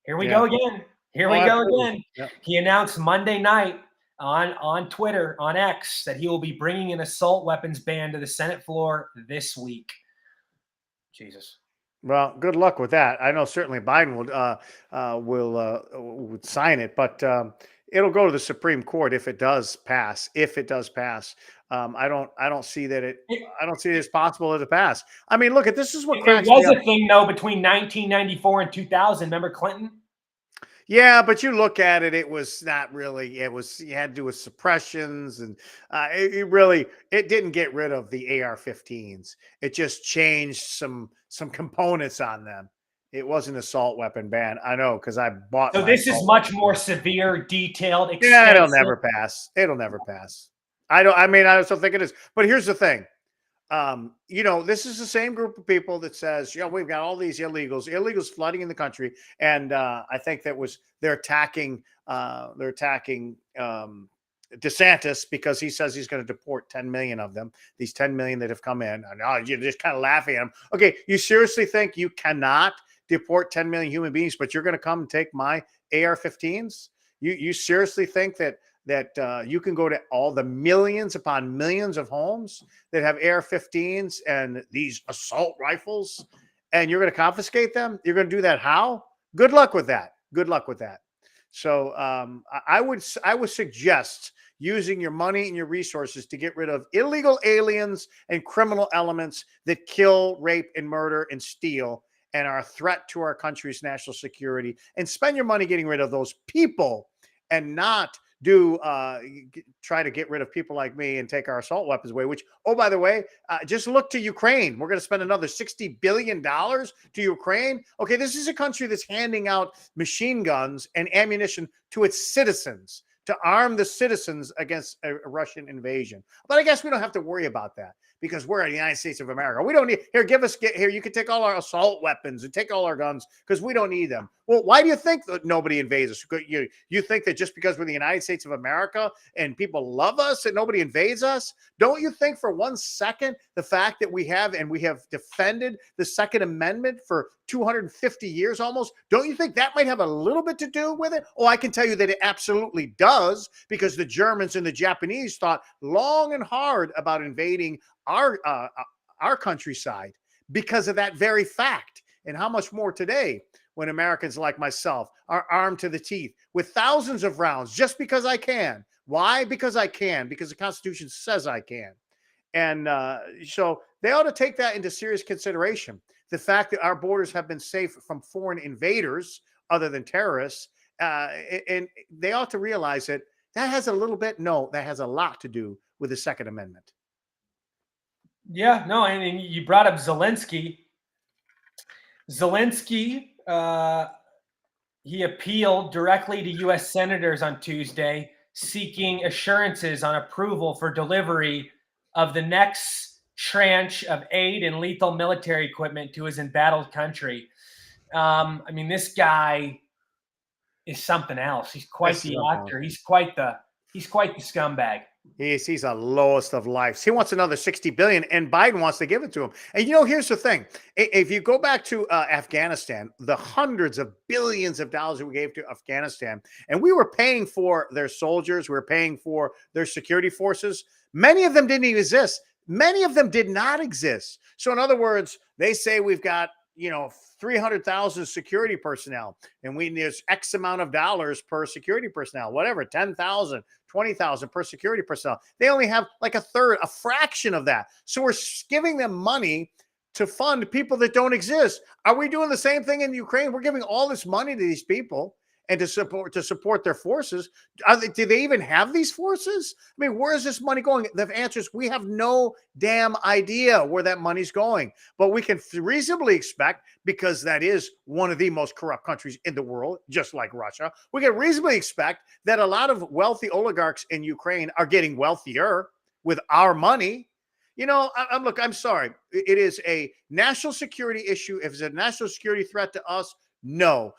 Here we go again. Yep. He announced Monday night on Twitter, on X, that he will be bringing an assault weapons ban to the Senate floor this week. Jesus. Well, good luck with that. I know certainly Biden would sign it, but it'll go to the Supreme Court if it does pass. I don't see that I don't see it as possible to pass. I mean, look, this is what cracks me up. It was a thing though between 1994 and 2000. Remember Clinton? Yeah, but you look at it, it was not really. You had to do with suppressions, and it didn't get rid of the AR-15s. It just changed some components on them. It was an assault weapon ban. I know because I bought. So this is much more severe, detailed. Yeah, it'll never pass. I also think it is. But here's the thing. This is the same group of people that says, we've got all these illegals flooding in the country. And I think they're attacking DeSantis because he says he's going to deport 10 million of them, these 10 million that have come in. And you're just kind of laughing at them. Okay. You seriously think you cannot deport 10 million human beings, but you're going to come and take my AR-15s? You seriously think that you can go to all the millions upon millions of homes that have AR-15s and these assault rifles and you're going to confiscate them. You're going to do that. How? Good luck with that. Good luck with that. So I would suggest using your money and your resources to get rid of illegal aliens and criminal elements that kill, rape, and murder and steal and are a threat to our country's national security, and spend your money getting rid of those people and not try to get rid of people like me and take our assault weapons away, which, oh, by the way, just look to Ukraine. We're going to spend another $60 billion to Ukraine. Okay, this is a country that's handing out machine guns and ammunition to its citizens to arm the citizens against a Russian invasion. But I guess we don't have to worry about that because we're in the United States of America. We don't need, here, you can take all our assault weapons and take all our guns because we don't need them. Well, why do you think that nobody invades us? You think that just because we're the United States of America and people love us and nobody invades us? Don't you think for 1 second the fact that we have defended the Second Amendment for 250 years almost, don't you think that might have a little bit to do with it? Oh, I can tell you that it absolutely does, because the Germans and the Japanese thought long and hard about invading our countryside because of that very fact. And how much more today when Americans like myself are armed to the teeth with thousands of rounds just because I can. Why? Because I can, because the Constitution says I can. And so they ought to take that into serious consideration. The fact that our borders have been safe from foreign invaders other than terrorists, and they ought to realize that has that has a lot to do with the Second Amendment. Yeah, no, I mean, you brought up Zelensky. Zelensky, he appealed directly to U.S. senators on Tuesday, seeking assurances on approval for delivery of the next tranche of aid and lethal military equipment to his embattled country. I mean, this guy is something else. He's quite the actor. He's quite the scumbag. He's the lowest of lives. He wants another 60 billion, and Biden wants to give it to him. And here's the thing: if you go back to Afghanistan, the hundreds of billions of dollars that we gave to Afghanistan, and we were paying for their soldiers, we were paying for their security forces. Many of them didn't even exist. Many of them did not exist. So, in other words, they say we've got 300,000 security personnel, and there's X amount of dollars per security personnel, whatever, 10,000, 20,000 per security personnel. They only have like a fraction of that. So we're giving them money to fund people that don't exist. Are we doing the same thing in Ukraine? We're giving all this money to these people and to support their forces. Do they even have these forces? I mean, where is this money going? The answer is we have no damn idea where that money's going. But we can reasonably expect, because that is one of the most corrupt countries in the world, just like Russia, we can reasonably expect that a lot of wealthy oligarchs in Ukraine are getting wealthier with our money. I'm sorry. It is a national security issue. If it's a national security threat to us, no.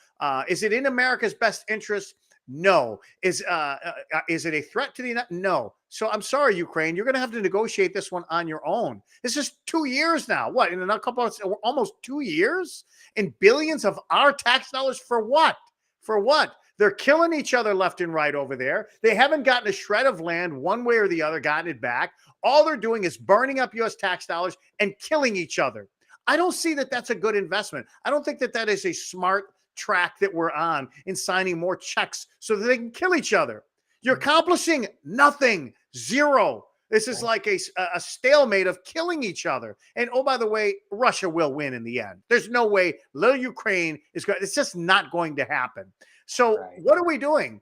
Is it in America's best interest? No. Is it a threat to the United? No. So I'm sorry, Ukraine. You're going to have to negotiate this one on your own. This is 2 years now. What, in a couple of almost 2 years, and billions of our tax dollars for what? For what? They're killing each other left and right over there. They haven't gotten a shred of land one way or the other, gotten it back. All they're doing is burning up U.S. tax dollars and killing each other. I don't see that that's a good investment. I don't think that is a smart track that we're on in signing more checks so that they can kill each other. You're accomplishing nothing, zero. This is like a stalemate of killing each other. And oh, by the way, Russia will win in the end. There's no way little Ukraine is going. It's just not going to happen. So what are we doing?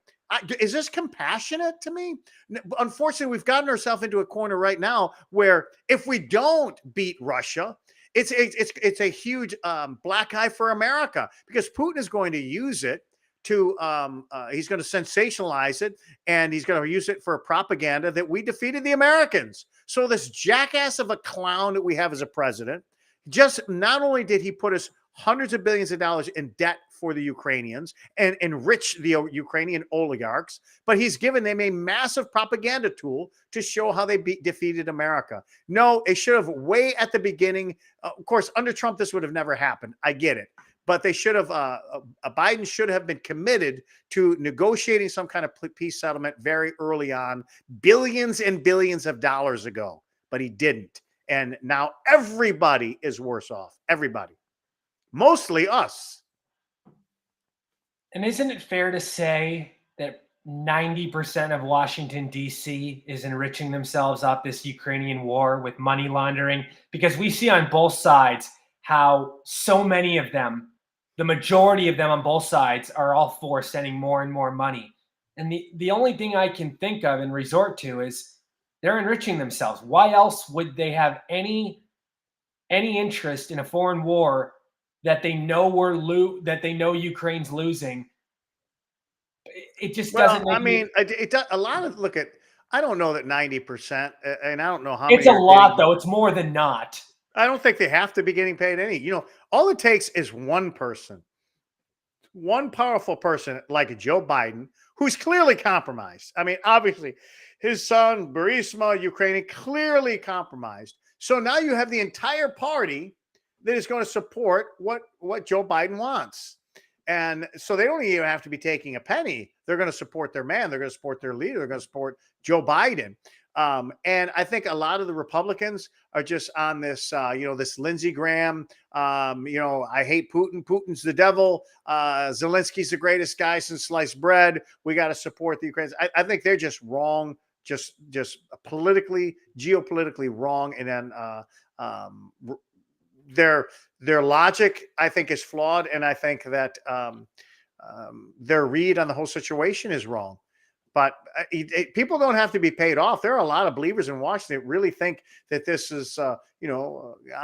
Is this compassionate to me? Unfortunately, we've gotten ourselves into a corner right now where if we don't beat Russia, it's a huge black eye for America, because Putin is going to use it to he's going to sensationalize it, and he's going to use it for propaganda that we defeated the Americans. So this jackass of a clown that we have as a president, just not only did he put us hundreds of billions of dollars in debt for the Ukrainians and enrich the Ukrainian oligarchs, but he's given them a massive propaganda tool to show how they defeated America. No, it should have way at the beginning. Of course, under Trump, this would have never happened. I get it. But they should have, Biden should have been committed to negotiating some kind of peace settlement very early on, billions and billions of dollars ago, but he didn't. And now everybody is worse off. Everybody. mostly us. And isn't it fair to say that 90% of Washington, D.C. is enriching themselves off this Ukrainian war with money laundering? Because we see on both sides how so many of them, the majority of them on both sides, are all for sending more and more money. And the only thing I can think of and resort to is they're enriching themselves. Why else would they have any interest in a foreign war that they know that they know Ukraine's losing? It just doesn't Well, I make me. mean, it does a lot of look at. I don't know that 90%, and I don't know how It's many a are lot, getting. though. It's more than not. I don't think they have to be getting paid any. All it takes is one person, one powerful person like Joe Biden, who's clearly compromised. I mean, obviously, his son, Burisma, Ukrainian, clearly compromised. So now you have the entire party that is going to support what Joe Biden wants. And so they don't even have to be taking a penny. They're going to support their man. They're going to support their leader. They're going to support Joe Biden. And I think a lot of the Republicans are just on this, this Lindsey Graham, I hate Putin. Putin's the devil. Zelensky's the greatest guy since sliced bread. We got to support the Ukrainians. I think they're just wrong, just politically, geopolitically wrong. And then their logic, I think, is flawed. And I think that their read on the whole situation is wrong. But people don't have to be paid off. There are a lot of believers in Washington that really think that this is, a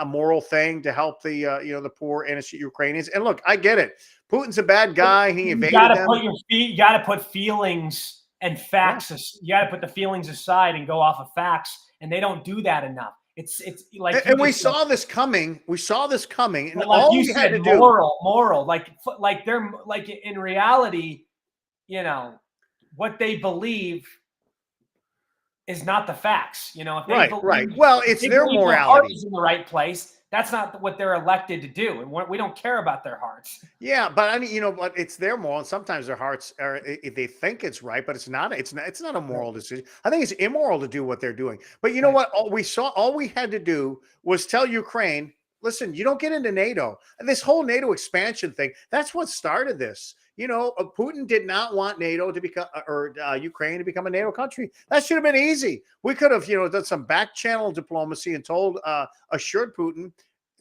moral thing to help the poor innocent Ukrainians. And look, I get it. Putin's a bad guy. He invaded them. You got to put feelings and facts. Yeah. You got to put the feelings aside and go off of facts. And they don't do that enough. It's like, and we saw this coming. We saw this coming, and like all you we said, had to moral, like they're like in reality, what they believe is not the facts. If they right. Well, it's their morality. Their heart is in the right place. That's not what they're elected to do, and we don't care about their hearts. Yeah, but I mean, but it's their moral. And sometimes their hearts are. If they think it's right, but it's not. It's not a moral decision. I think it's immoral to do what they're doing. But you know what? All we had to do was tell Ukraine, listen, you don't get into NATO. And this whole NATO expansion thing, that's what started this. Putin did not want NATO to become, or Ukraine to become a NATO country. That should have been easy. We could have, done some back channel diplomacy and assured Putin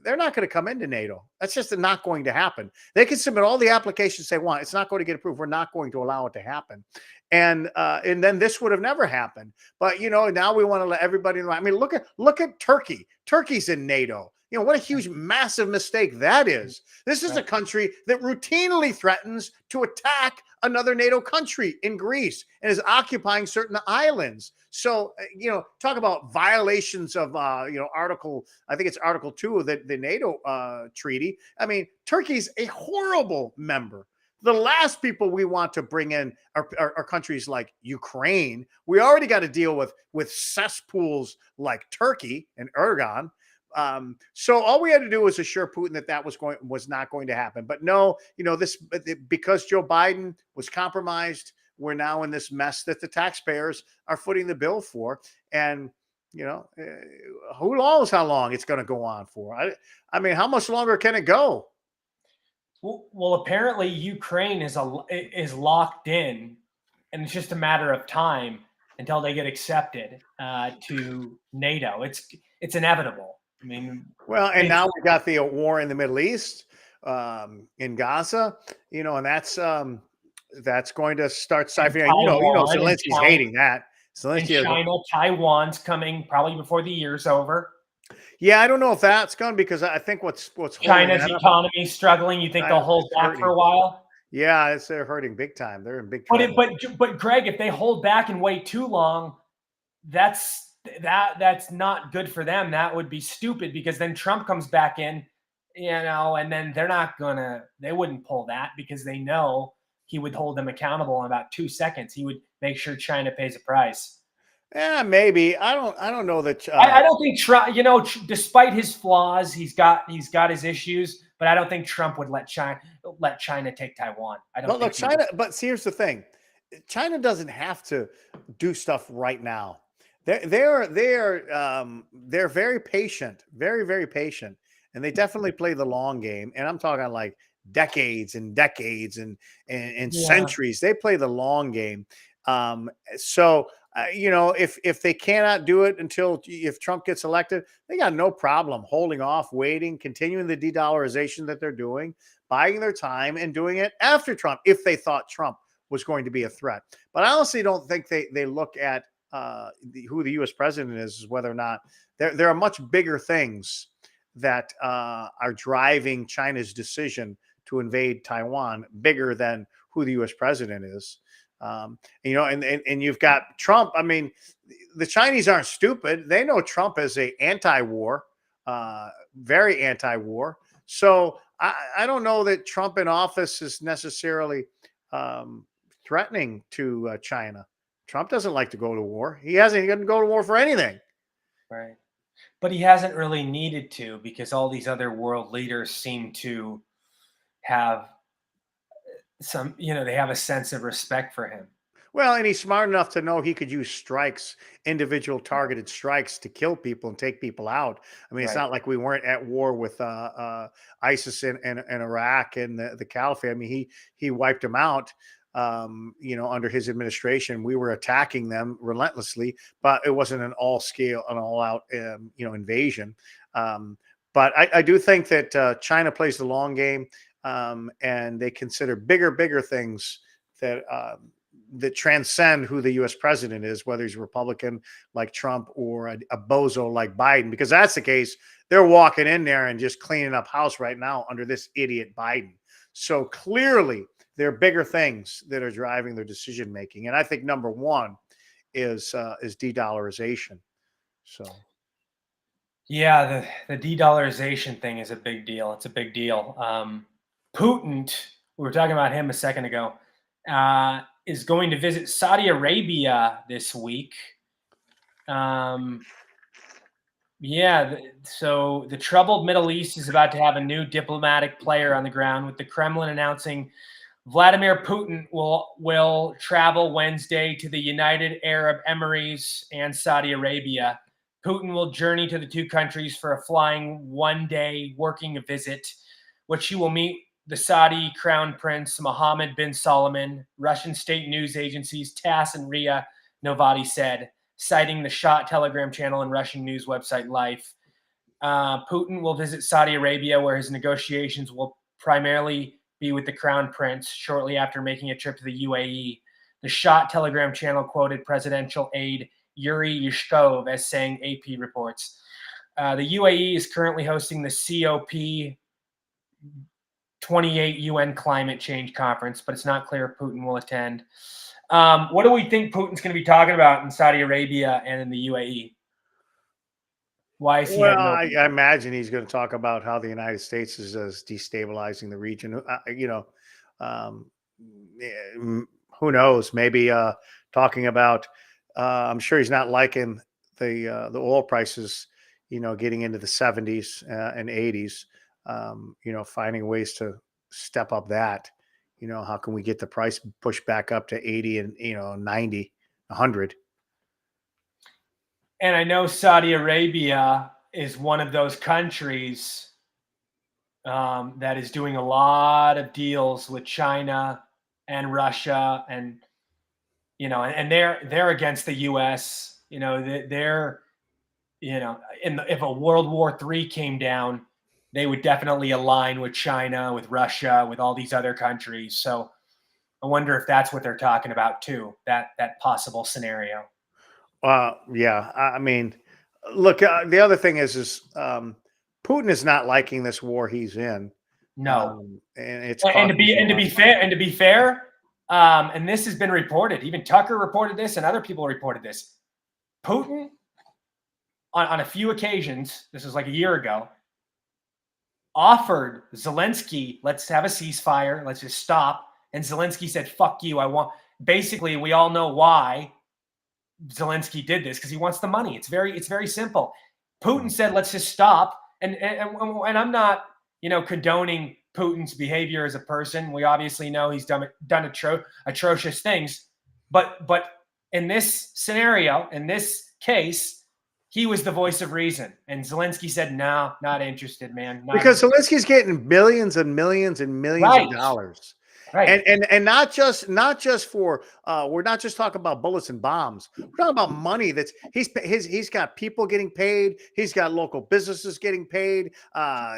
they're not going to come into NATO. That's just not going to happen. They can submit all the applications they want. It's not going to get approved. We're not going to allow it to happen. And then this would have never happened. But now we want to let everybody know. I mean, look at Turkey. Turkey's in NATO. What a huge, massive mistake that is. This is a country that routinely threatens to attack another NATO country in Greece and is occupying certain islands. So, talk about violations of, Article 2 of the NATO treaty. I mean, Turkey's a horrible member. The last people we want to bring in are countries like Ukraine. We already got to deal with cesspools like Turkey and Erdogan. So all we had to do was assure Putin that was not going to happen. But no, because Joe Biden was compromised, we're now in this mess that the taxpayers are footing the bill for. And, who knows how long it's going to go on for? I mean, how much longer can it go? Well, apparently Ukraine is locked in, and it's just a matter of time until they get accepted to NATO. It's inevitable. I mean, and now we got the war in the Middle East, in Gaza, and that's going to start siphoning. Zelensky's hating that. China, Taiwan's coming probably before the year's over. Yeah, I don't know if that's going because I think what's China's economy is struggling. You think they'll hold back for a while? Yeah, they're hurting big time. They're in big trouble. But Greg, if they hold back and wait too long, that's not good for them. That would be stupid because then Trump comes back in, and then they wouldn't pull that because they know he would hold them accountable in about 2 seconds. He would make sure China pays a price. Yeah, maybe. I don't know that. I don't think Trump, despite his flaws, he's got his issues, but I don't think Trump would let China take Taiwan. I don't think China. But see, here's the thing: China doesn't have to do stuff right now. They're very patient, very, very patient. and they definitely play the long game. And I'm talking like decades and decades and Yeah. centuries. They play the long game. So you know, if they cannot do it until if Trump gets elected, they got no problem holding off, waiting, continuing the de-dollarization that they're doing, buying their time, and doing it after Trump if they thought Trump was going to be a threat. But I honestly don't think they look at who the U.S. president is whether or not there are much bigger things that are driving China's decision to invade Taiwan, bigger than who the U.S. president is. You know, and you've got Trump. I mean, the Chinese aren't stupid. They know Trump is a anti-war, very anti-war. So I don't know that Trump in office is necessarily threatening to China. Trump doesn't like to go to war. He hasn't going to go to war for anything. Right. But he hasn't really needed to, because all these other world leaders seem to have some, you know, they have a sense of respect for him. Well, and he's smart enough to know he could use strikes, individual targeted strikes, to kill people and take people out. I mean, it's Right. not like we weren't at war with ISIS in Iraq and the Caliphate. I mean, he wiped them out. You know, under his administration, we were attacking them relentlessly, but it wasn't an all-out, you know, invasion. But I do think that China plays the long game, and they consider bigger things that that transcend who the U.S. president is, whether he's a Republican like Trump or a bozo like Biden. Because that's the case, they're walking in there and just cleaning up house right now under this idiot Biden. So clearly, there are bigger things that are driving their decision making, and I think number one is de-dollarization. So, Yeah, the de-dollarization thing is a big deal. It's a big deal. Putin, we were talking about him a second ago, is going to visit Saudi Arabia this week. So the troubled Middle East is about to have a new diplomatic player on the ground, with the Kremlin announcing Vladimir Putin will travel Wednesday to the United Arab Emirates and Saudi Arabia. Putin will journey to the two countries for a flying one-day working visit, which he will meet the Saudi Crown Prince Mohammed bin Salman, Russian state news agencies TASS and RIA Novosti said, citing the Shot Telegram channel and Russian news website Life. Putin will visit Saudi Arabia, where his negotiations will primarily be with the Crown Prince, shortly after making a trip to the UAE. The Shot Telegram channel quoted presidential aide Yuri Yushkov as saying, AP reports. The UAE is currently hosting the COP 28 UN climate change conference, but it's not clear if Putin will attend. What do we think Putin's going to be talking about in Saudi Arabia and in the UAE? Why is he well, heading over? I imagine he's going to talk about how the United States is destabilizing the region. You know, who knows? Maybe talking about. I'm sure he's not liking the oil prices, you know, getting into the 70s and 80s. You know, finding ways to step up that. You know, how can we get the price pushed back up to 80 and, you know, 90, 100? And I know Saudi Arabia is one of those countries that is doing a lot of deals with China and Russia, and you know, and they're against the U.S. You know, they're you know, if a World War III came down, they would definitely align with China, with Russia, with all these other countries. So I wonder if that's what they're talking about too, that possible scenario. Yeah. I mean, look, the other thing is Putin is not liking this war he's in. No. And it's And to be fair, and this has been reported. Even Tucker reported this, and other people reported this. Putin, on a few occasions, this was like a year ago, offered Zelensky, let's have a ceasefire, let's just stop. And Zelensky said, "Fuck you, I want." Basically, we all know why Zelensky did this, because he wants the money. It's very simple. Putin said, "Let's just stop." And I'm not, you know, condoning Putin's behavior as a person. We obviously know he's done atrocious things. But in this scenario, in this case, he was the voice of reason. And Zelensky said, no, not interested, man. Not Because interested. Zelensky's getting billions and millions and millions Right. of dollars. Right. And not just for we're not just talking about bullets and bombs. We're talking about money that's he's got people getting paid, he's got local businesses getting paid,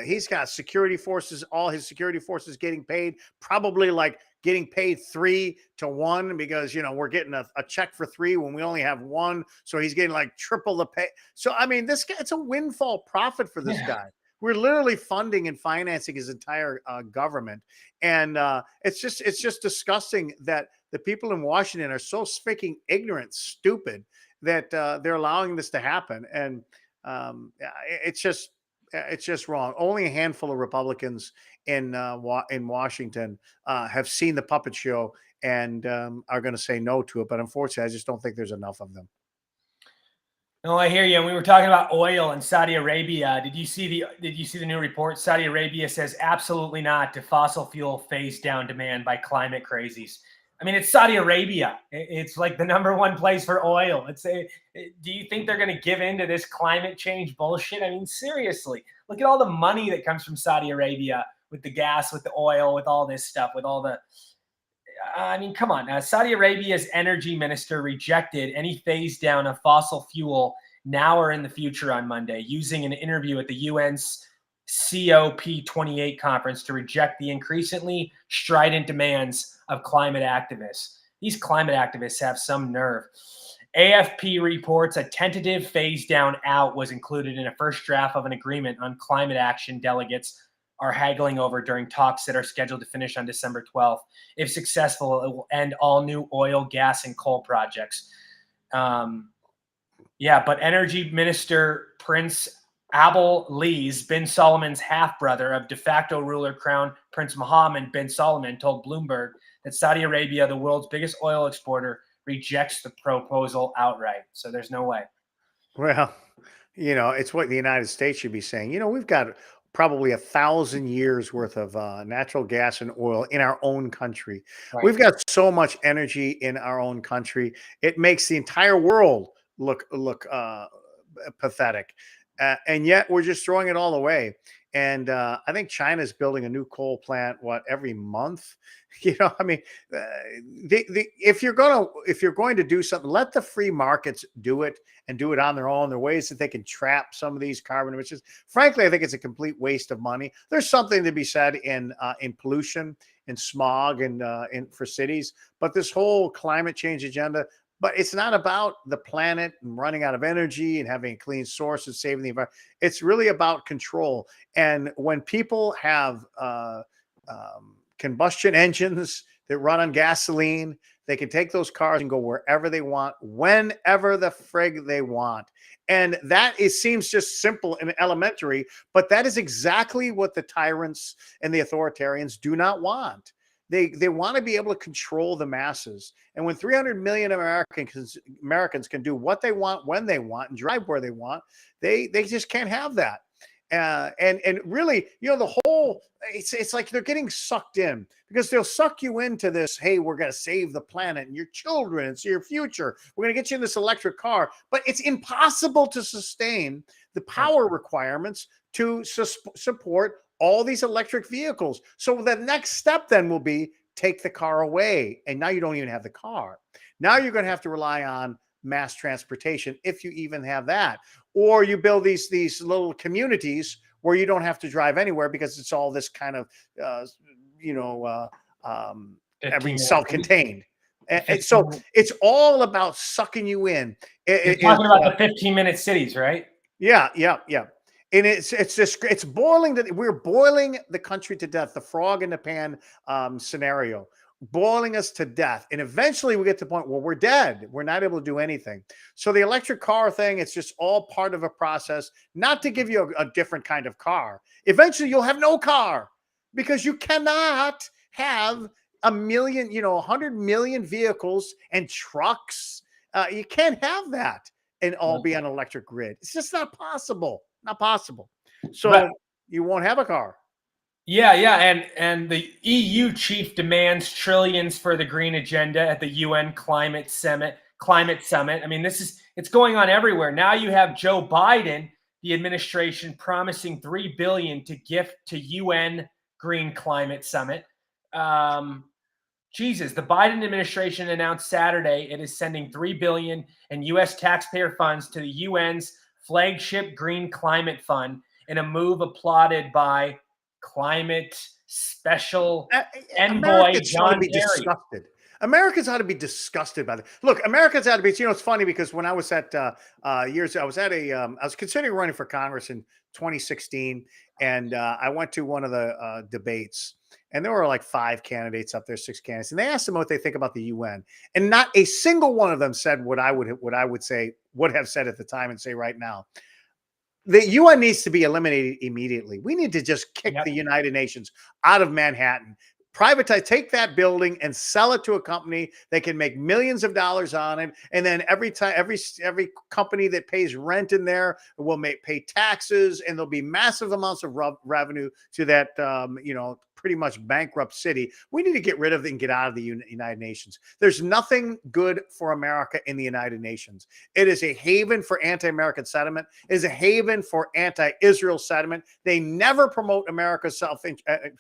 he's got security forces, all his security forces getting paid, probably like getting paid 3-1 because we're getting a check for 3 when we only have 1. So he's getting like triple the pay. So I mean, this guy, it's a windfall profit for this guy. We're literally funding and financing his entire government, and it's just disgusting that the people in Washington are so freaking ignorant, stupid that they're allowing this to happen, and it's just wrong. Only a handful of Republicans in Washington have seen the puppet show and are going to say no to it, but unfortunately, I just don't think there's enough of them. No, I hear you. And we were talking about oil and Saudi Arabia. Did you see the new report? Saudi Arabia says absolutely not to fossil fuel phase down demand by climate crazies. I mean, it's Saudi Arabia. It's like the #1 place for oil. Do you think they're going to give in to this climate change bullshit? I mean, seriously, look at all the money that comes from Saudi Arabia with the gas, with the oil, with all this stuff, with all the I mean, come on. Saudi Arabia's energy minister rejected any phase down of fossil fuel now or in the future on Monday, using an interview at the UN's COP28 conference to reject the increasingly strident demands of climate activists. These climate activists have some nerve. AFP reports a tentative phase down out was included in a first draft of an agreement on climate action delegates are haggling over during talks that are scheduled to finish on December 12th. If successful, it will end all new oil, gas, and coal projects. But Energy Minister Prince Abdulaziz bin Solomon's half-brother of de facto ruler Crown Prince Mohammed bin Salman told Bloomberg that Saudi Arabia, the world's biggest oil exporter, rejects the proposal outright. So there's no way. Well, it's what the United States should be saying. We've got probably 1,000 years worth of natural gas and oil in our own country. Right. We've got so much energy in our own country. It makes the entire world look pathetic. And yet we're just throwing it all away. And I think China's building a new coal plant, every month? I mean, if you're going to do something, let the free markets do it and do it on their own. There are ways that they can trap some of these carbon emissions. Frankly, I think it's a complete waste of money. There's something to be said in pollution, in smog, and for cities. But this whole climate change agenda, but it's not about the planet and running out of energy and having a clean source and saving the environment. It's really about control. And when people have combustion engines that run on gasoline, they can take those cars and go wherever they want, whenever the frig they want. And that seems just simple and elementary, but that is exactly what the tyrants and the authoritarians do not want. They want to be able to control the masses. And when 300 million Americans can do what they want, when they want, and drive where they want, they just can't have that. And really, the whole, it's like they're getting sucked in, because they'll suck you into this. Hey, we're going to save the planet and your children. It's your future. We're going to get you in this electric car, but it's impossible to sustain the power requirements to support all these electric vehicles. So the next step then will be take the car away. And now you don't even have the car. Now you're going to have to rely on mass transportation, if you even have that. Or you build these little communities where you don't have to drive anywhere, because it's all this kind of, self-contained. And so it's all about sucking you in. You're talking about the 15-minute cities, right? Yeah. And it's boiling. We're boiling the country to death. The frog in the pan scenario, boiling us to death. And eventually we get to the point where we're dead. We're not able to do anything. So the electric car thing, it's just all part of a process, not to give you a different kind of car. Eventually you'll have no car, because you cannot have 100 million vehicles and trucks. You can't have that and all be on an electric grid. It's just not possible. Not possible. So you won't have a car. Yeah. And the EU chief demands trillions for the green agenda at the UN climate summit. I mean, this is It's going on everywhere. Now you have Joe Biden, the administration, promising $3 billion to gift to UN Green Climate Summit. Jesus, the Biden administration announced Saturday it is sending $3 billion in U.S. taxpayer funds to the UN's flagship Green Climate Fund in a move applauded by climate special envoy Americans ought to John be Kerry. disgusted. Americans ought to be disgusted by that. Look, Americans ought to be. You know, it's funny because when I was at I was considering running for Congress in 2016, and I went to one of the debates, and there were like 5 candidates up there, 6 candidates, and they asked them what they think about the UN, and not a single one of them said what I would have said at the time and say right now. The UN needs to be eliminated immediately. We need to just kick the United Nations out of Manhattan. Privatize, take that building and sell it to a company that can make millions of dollars on it. And then every company that pays rent in there will pay taxes, and there'll be massive amounts of revenue to that, pretty much bankrupt city. We need to get rid of it and get out of the United Nations. There's nothing good for America in the United Nations. It is a haven for anti-American sentiment. It is a haven for anti-Israel sentiment. They never promote America's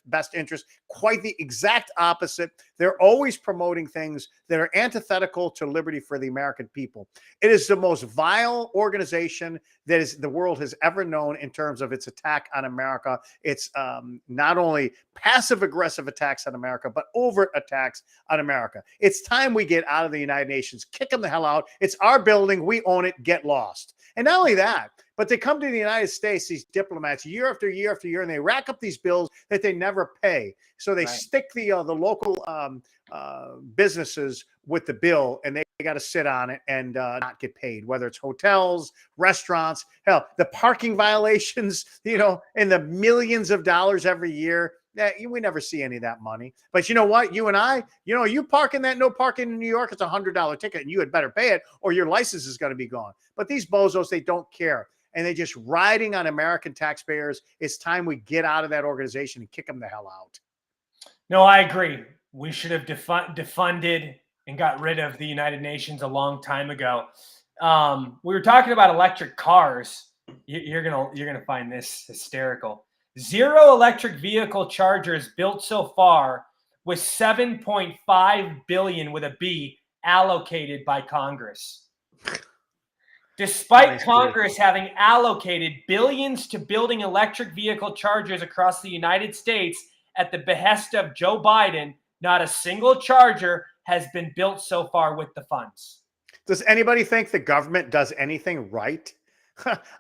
best interest. Quite the exact opposite. They're always promoting things that are antithetical to liberty for the American people. It is the most vile organization that the world has ever known in terms of its attack on America. It's not only passive aggressive attacks on America, but overt attacks on America. It's time we get out of the United Nations, kick them the hell out. It's our building. We own it. Get lost. And not only that, but they come to the United States, these diplomats, year after year after year, and they rack up these bills that they never pay. So they stick the local businesses with the bill, and they got to sit on it and not get paid, whether it's hotels, restaurants, hell, the parking violations, in the millions of dollars every year. We never see any of that money. But you know what? You and I, you park in that no parking in New York, it's $100 ticket, and you had better pay it or your license is going to be gone. But these bozos, they don't care. And they're just riding on American taxpayers. It's time we get out of that organization and kick them the hell out. No, I agree. We should have defunded and got rid of the United Nations a long time ago. We were talking about electric cars. You're gonna find this hysterical. 0 electric vehicle chargers built so far, with $7.5 billion with a B allocated by Congress. Despite Congress having allocated billions to building electric vehicle chargers across the United States at the behest of Joe Biden, not a single charger has been built so far with the funds. Does anybody think the government does anything right?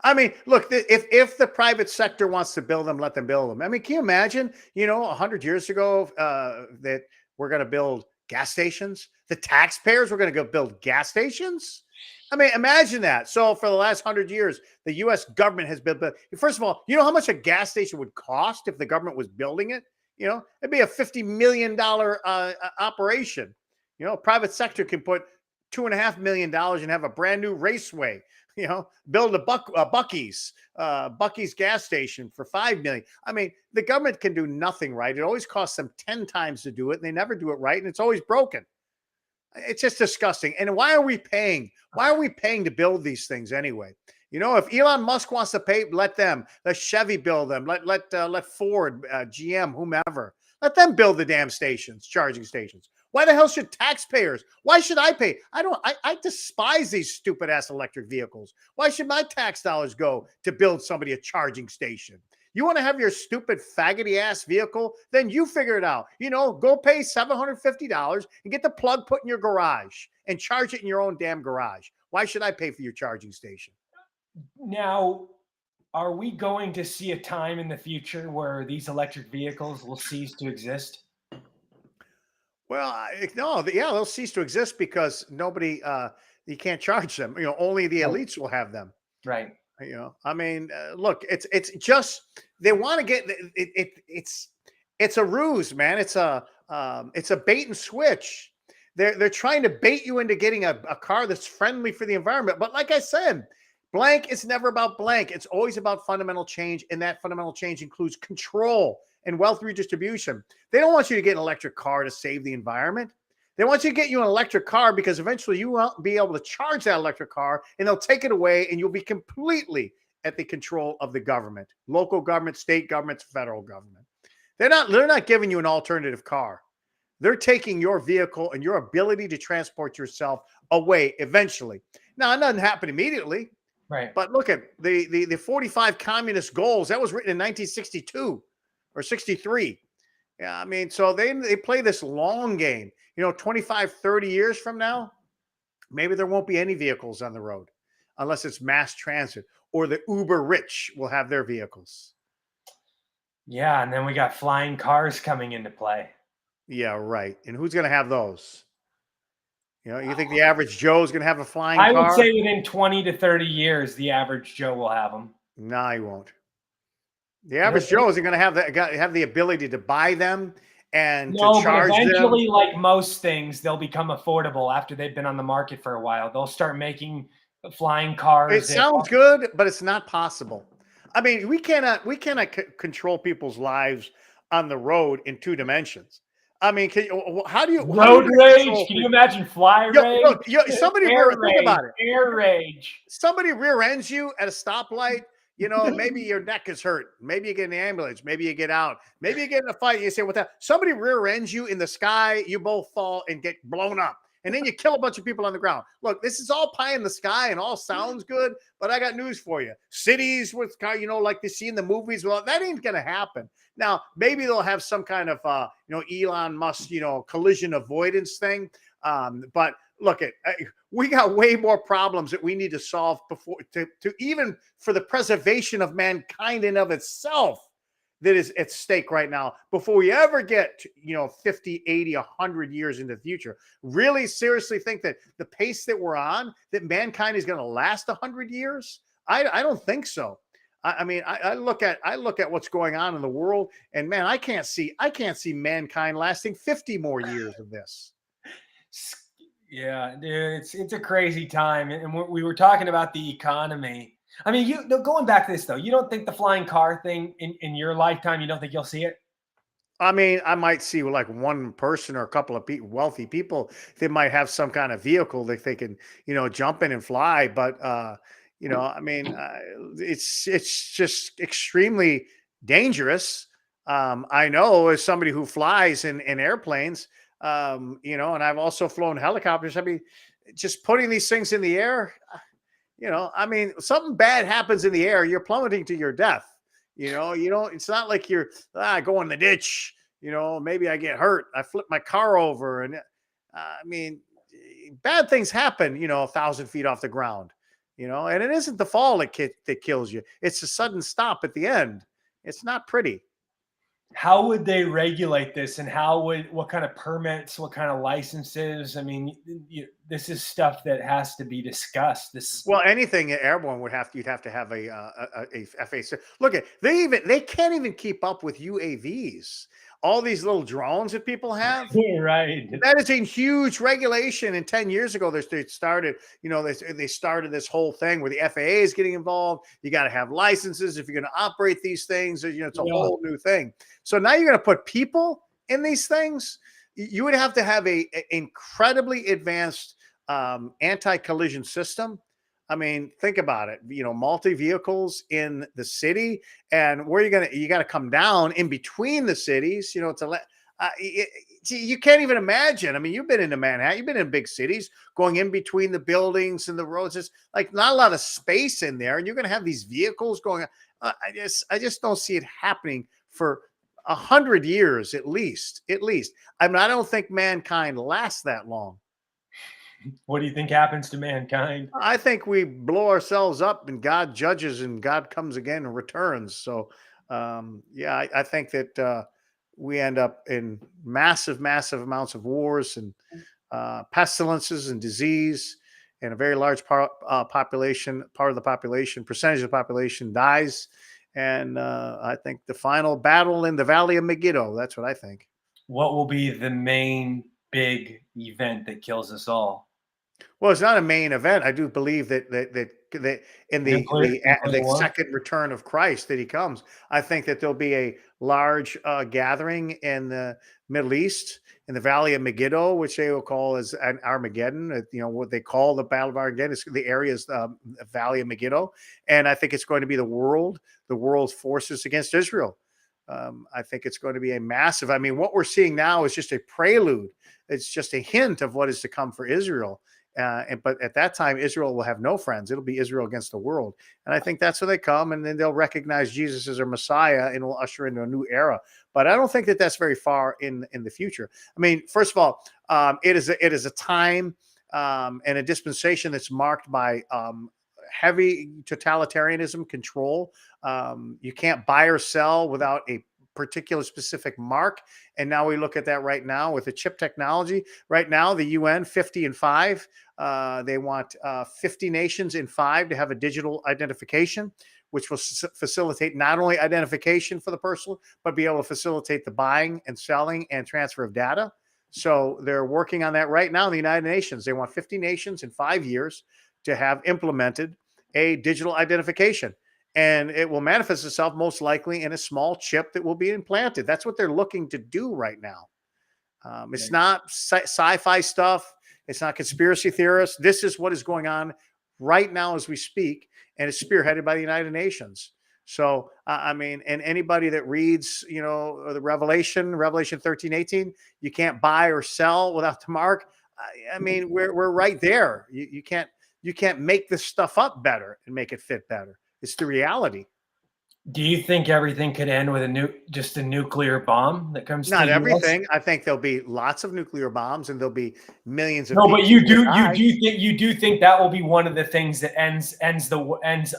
I mean, look, if the private sector wants to build them, let them build them. I mean, can you imagine, 100 years ago that we're going to build gas stations? The taxpayers were going to go build gas stations? I mean, imagine that. So for the last 100 years, the U.S. government has built. First of all, you know how much a gas station would cost if the government was building it? It'd be a $50 million operation. Private sector can put $2.5 million and have a brand new raceway. Build a Buc-ee's gas station for $5 million. I mean, the government can do nothing right. It always costs them 10 times to do it, and they never do it right, and it's always broken. It's just disgusting. And why are we paying? Why are we paying to build these things anyway? If Elon Musk wants to pay, let them. Let Chevy build them. Let Ford, GM, whomever. Let them build the damn stations, charging stations. Why the hell should taxpayers? Why should I pay? I despise these stupid ass electric vehicles. Why should my tax dollars go to build somebody a charging station? You want to have your stupid faggoty ass vehicle? Then you figure it out. Go pay $750 and get the plug put in your garage and charge it in your own damn garage. Why should I pay for your charging station? Now, are we going to see a time in the future where these electric vehicles will cease to exist? Well, no, they'll cease to exist because nobody, you can't charge them. Only the elites will have them. Right. I mean, look, it's just they want to get it's a ruse, man. It's a bait and switch. They're trying to bait you into getting a car that's friendly for the environment. But like I said, blank is never about blank. It's always about fundamental change, and that fundamental change includes control and wealth redistribution. They don't want you to get an electric car to save the environment. They want you to get you an electric car because eventually you won't be able to charge that electric car, and they'll take it away, and you'll be completely at the control of the government, local government, state governments, federal government. They're not giving you an alternative car. They're taking your vehicle and your ability to transport yourself away eventually. Now, it doesn't happen immediately, Right. but look at the 45 communist goals. That was written in 1962 or 63. Yeah, I mean, so they play this long game. 25, 30 years from now, maybe there won't be any vehicles on the road unless it's mass transit, or the uber rich will have their vehicles. Yeah, and then we got flying cars coming into play. Yeah, right. And who's going to have those? You think the average Joe is going to have a flying I car? would say within 20 to 30 years, the average Joe will have them. No, he won't. The average Joe isn't going to have the ability to buy them and to charge but eventually, them. like most things, they'll become affordable after they've been on the market for a while. They'll start making flying cars. It sounds good, but it's not possible. I mean, we cannot control people's lives on the road in 2 dimensions. I mean, how do you road rage? Can you imagine fly rage? Somebody think about it. Air rage. Somebody rear ends you at a stoplight. Maybe your neck is hurt. Maybe you get an ambulance. Maybe you get out. Maybe you get in a fight. You say, "What the?" Somebody rear ends you in the sky. You both fall and get blown up. And then you kill a bunch of people on the ground. Look, this is all pie in the sky and all sounds good, but I got news for you. Cities with, like they see in the movies, well, that ain't going to happen. Now, maybe they'll have some kind of, Elon Musk, collision avoidance thing. But look, we got way more problems that we need to solve before to even for the preservation of mankind in of itself that is at stake right now before we ever get, 50, 80, 100 years into the future. Really seriously think that the pace that we're on, that mankind is going to last 100 years? I don't think so. I mean, I look at what's going on in the world, and man, I can't see mankind lasting 50 more years of this. Yeah, dude, it's a crazy time. And we were talking about the economy. I mean, going back to this though, you don't think the flying car thing in your lifetime, you don't think you'll see it? I mean, I might see like one person or a couple of wealthy people that might have some kind of vehicle that they can, jump in and fly. But, I mean, it's just extremely dangerous. I know as somebody who flies in airplanes, and I've also flown helicopters. I mean, just putting these things in the air, I mean, something bad happens in the air, you're plummeting to your death. It's not like you're go in the ditch, maybe I get hurt. I flip my car over. And I mean, bad things happen, 1,000 feet off the ground, and it isn't the fall that kills you. It's a sudden stop at the end. It's not pretty. How would they regulate this, and what kind of permits, what kind of licenses? I mean, this is stuff that has to be discussed. Well, anything airborne you'd have to have a FAA. Look at they can't even keep up with UAVs. All these little drones that people have. Right. That is a huge regulation. And 10 years ago, they started, they started this whole thing where the FAA is getting involved. You got to have licenses if you're going to operate these things. It's a whole new thing. So now you're going to put people in these things. You would have to have a incredibly advanced anti-collision system. I mean, think about it. Multi-vehicles in the city, and where you got to come down in between the cities. You can't even imagine. I mean, you've been into Manhattan, you've been in big cities, going in between the buildings and the roads. It's like not a lot of space in there, and you're going to have these vehicles going. I just don't see it happening for 100 years at least. I mean, I don't think mankind lasts that long. What do you think happens to mankind? I think we blow ourselves up and God judges and God comes again and returns. So, I think that we end up in massive amounts of wars and pestilences and disease, and a very large part of the percentage of the population dies. And I think the final battle in the Valley of Megiddo, that's what I think. What will be the main big event that kills us all? Well, it's not a main event. I do believe that in Nuclear the war. second return of Christ that he comes. I think that there'll be a large gathering in the Middle East in the Valley of Megiddo, which they will call as an Armageddon. What they call the Battle of Armageddon is the area's Valley of Megiddo, and I think it's going to be the world's forces against Israel. I think it's going to be a massive. I mean, what we're seeing now is just a prelude. It's just a hint of what is to come for Israel. But at that time, Israel will have no friends. It'll be Israel against the world. And I think that's where they come, and then they'll recognize Jesus as their Messiah, and will usher into a new era. But I don't think that that's very far in the future. I mean, first of all, it is a time and a dispensation that's marked by heavy totalitarianism control. You can't buy or sell without a particular specific mark. And now we look at that right now with the chip technology. Right now, the UN 50 and 5, they want 50 nations in 5 to have a digital identification, which will facilitate not only identification for the person, but be able to facilitate the buying and selling and transfer of data. So they're working on that right now in the United Nations. They want 50 nations in 5 years to have implemented a digital identification. And it will manifest itself most likely in a small chip that will be implanted. That's what they're looking to do right now. It's not sci-fi stuff. It's not conspiracy theorists. This is what is going on right now as we speak, and it's spearheaded by the United Nations. So, I mean, and anybody that reads, the Revelation 13:18, you can't buy or sell without the mark. I mean, we're right there. You can't make this stuff up better and make it fit better. It's the reality. Do you think everything could end with just a nuclear bomb that comes? Not to everything. I think there'll be lots of nuclear bombs, and there'll be millions of. No, but you do think that will be one of the things that ends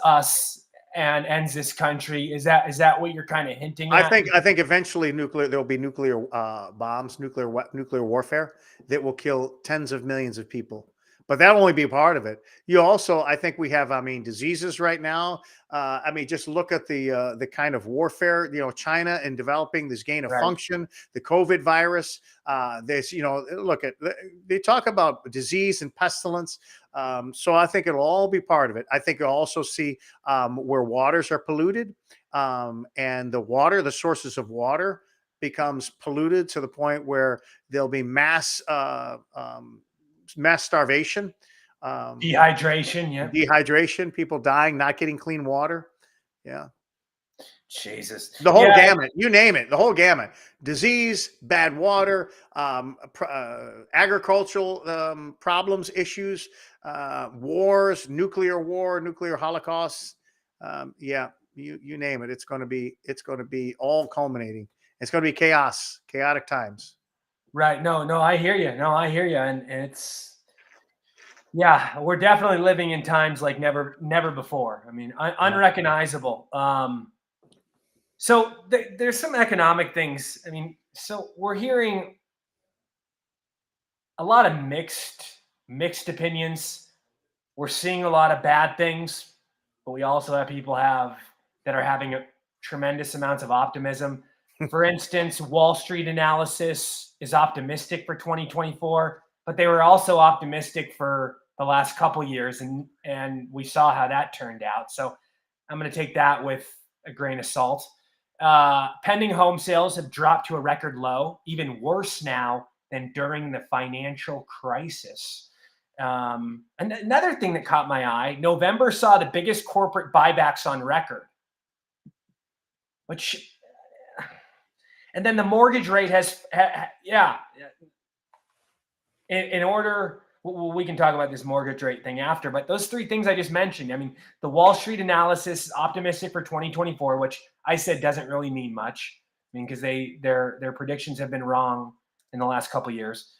us and ends this country? Is that what you're kind of hinting at? I think eventually there'll be nuclear bombs, nuclear warfare that will kill tens of millions of people. But that'll only be part of it. You also, I think we have, diseases right now. Just look at the kind of warfare, China and developing this gain of function, the COVID virus. They talk about disease and pestilence. So I think it'll all be part of it. I think you'll also see where waters are polluted, and the sources of water becomes polluted to the point where there'll be mass starvation, dehydration, people dying, not getting clean water. Yeah. Jesus. The whole gamut, you name it, the whole gamut. Disease, bad water, agricultural problems, issues, wars, nuclear war, nuclear holocausts. You name it. It's going to be all culminating. It's going to be chaotic times. Right. No, I hear you. And it's, we're definitely living in times like never before. I mean, unrecognizable. So there's some economic things. I mean, so we're hearing a lot of mixed opinions. We're seeing a lot of bad things, but we also have people that are having tremendous amounts of optimism. For instance, Wall Street analysis is optimistic for 2024, but they were also optimistic for the last couple years, and we saw how that turned out. So I'm going to take that with a grain of salt. Pending home sales have dropped to a record low, even worse now than during the financial crisis. And another thing that caught my eye, November saw the biggest corporate buybacks on record, and then the mortgage rate in order, we can talk about this mortgage rate thing after, but those three things I just mentioned, I mean, the Wall Street analysis is optimistic for 2024, which I said doesn't really mean much. I mean, because their predictions have been wrong in the last couple of years.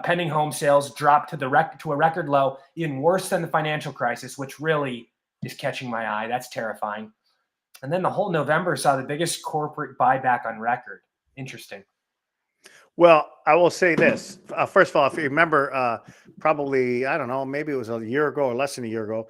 Pending home sales dropped to a record low, even worse than the financial crisis, which really is catching my eye. That's terrifying. And then the whole November saw the biggest corporate buyback on record. Interesting. Well, I will say this. First of all, if you remember, probably, I don't know, maybe it was a year ago or less than a year ago,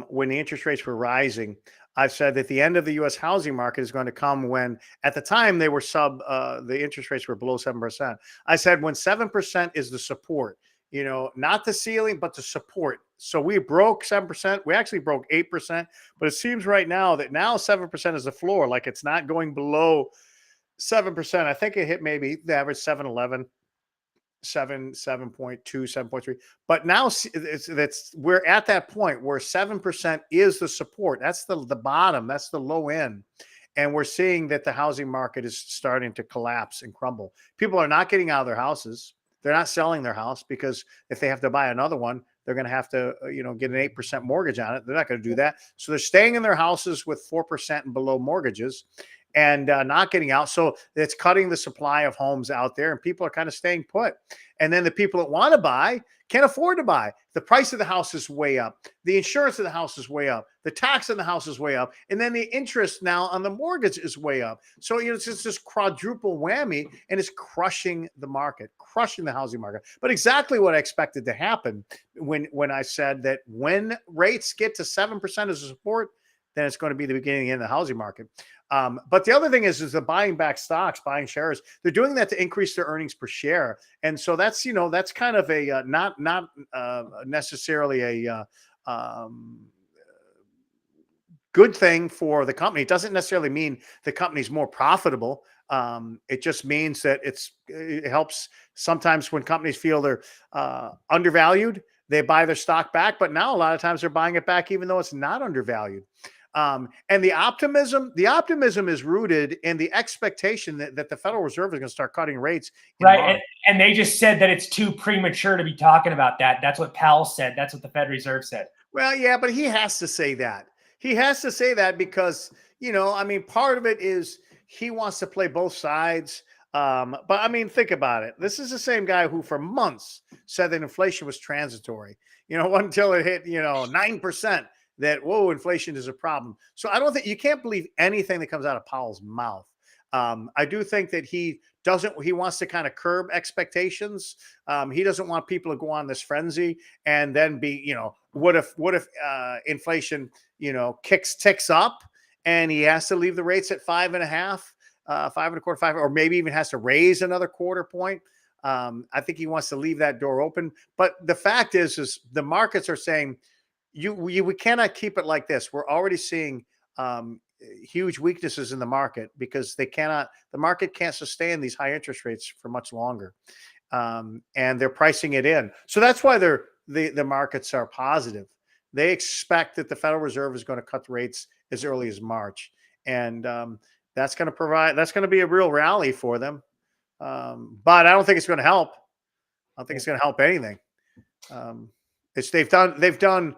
when the interest rates were rising, I've said that the end of the U.S. housing market is going to come when, at the time, they were the interest rates were below 7%. I said when 7% is the support, not the ceiling, but the support. So we broke 7%. We actually broke 8%, but it seems right now that now 7% is the floor. Like it's not going below 7%. I think it hit maybe the average 7.11. 7.2, 7.3. But now we're at that point where 7% is the support. That's the bottom. That's the low end. And we're seeing that the housing market is starting to collapse and crumble. People are not getting out of their houses. They're not selling their house because if they have to buy another one, they're going to have to, get an 8% mortgage on it. They're not going to do that. So they're staying in their houses with 4% and below mortgages and not getting out. So it's cutting the supply of homes out there and people are kind of staying put. And then the people that want to buy can't afford to buy. The price of the house is way up. The insurance of the house is way up. The tax on the house is way up. And then the interest now on the mortgage is way up. So it's just this quadruple whammy and it's crushing the market, crushing the housing market. But exactly what I expected to happen when I said that when rates get to 7% as a support, then it's going to be the beginning of the housing market. But the other thing is the buying back stocks, buying shares. They're doing that to increase their earnings per share, and so that's that's kind of a not necessarily a good thing for the company. It doesn't necessarily mean the company's more profitable. It just means that it helps sometimes when companies feel they're undervalued, they buy their stock back. But now a lot of times they're buying it back even though it's not undervalued. And the optimism is rooted in the expectation that the Federal Reserve is going to start cutting rates. Right. And they just said that it's too premature to be talking about that. That's what Powell said. That's what the Fed Reserve said. Well, yeah, but he has to say that. He has to say that because, part of it is he wants to play both sides. But think about it. This is the same guy who for months said that inflation was transitory, until it hit, 9%. That, inflation is a problem. So I don't think you can't believe anything that comes out of Powell's mouth. I do think that he wants to kind of curb expectations. He doesn't want people to go on this frenzy and then be, what if inflation, ticks up and he has to leave the rates at 5.5, 5.25, 5, or maybe even has to raise another quarter point. I think he wants to leave that door open. But the fact is the markets are saying, we cannot keep it like this. We're already seeing huge weaknesses in the market because the market can't sustain these high interest rates for much longer. And they're pricing it in. So that's why the markets are positive. They expect that the Federal Reserve is going to cut the rates as early as March. And that's going to be a real rally for them. But I don't think it's going to help. I don't think it's going to help anything. They've done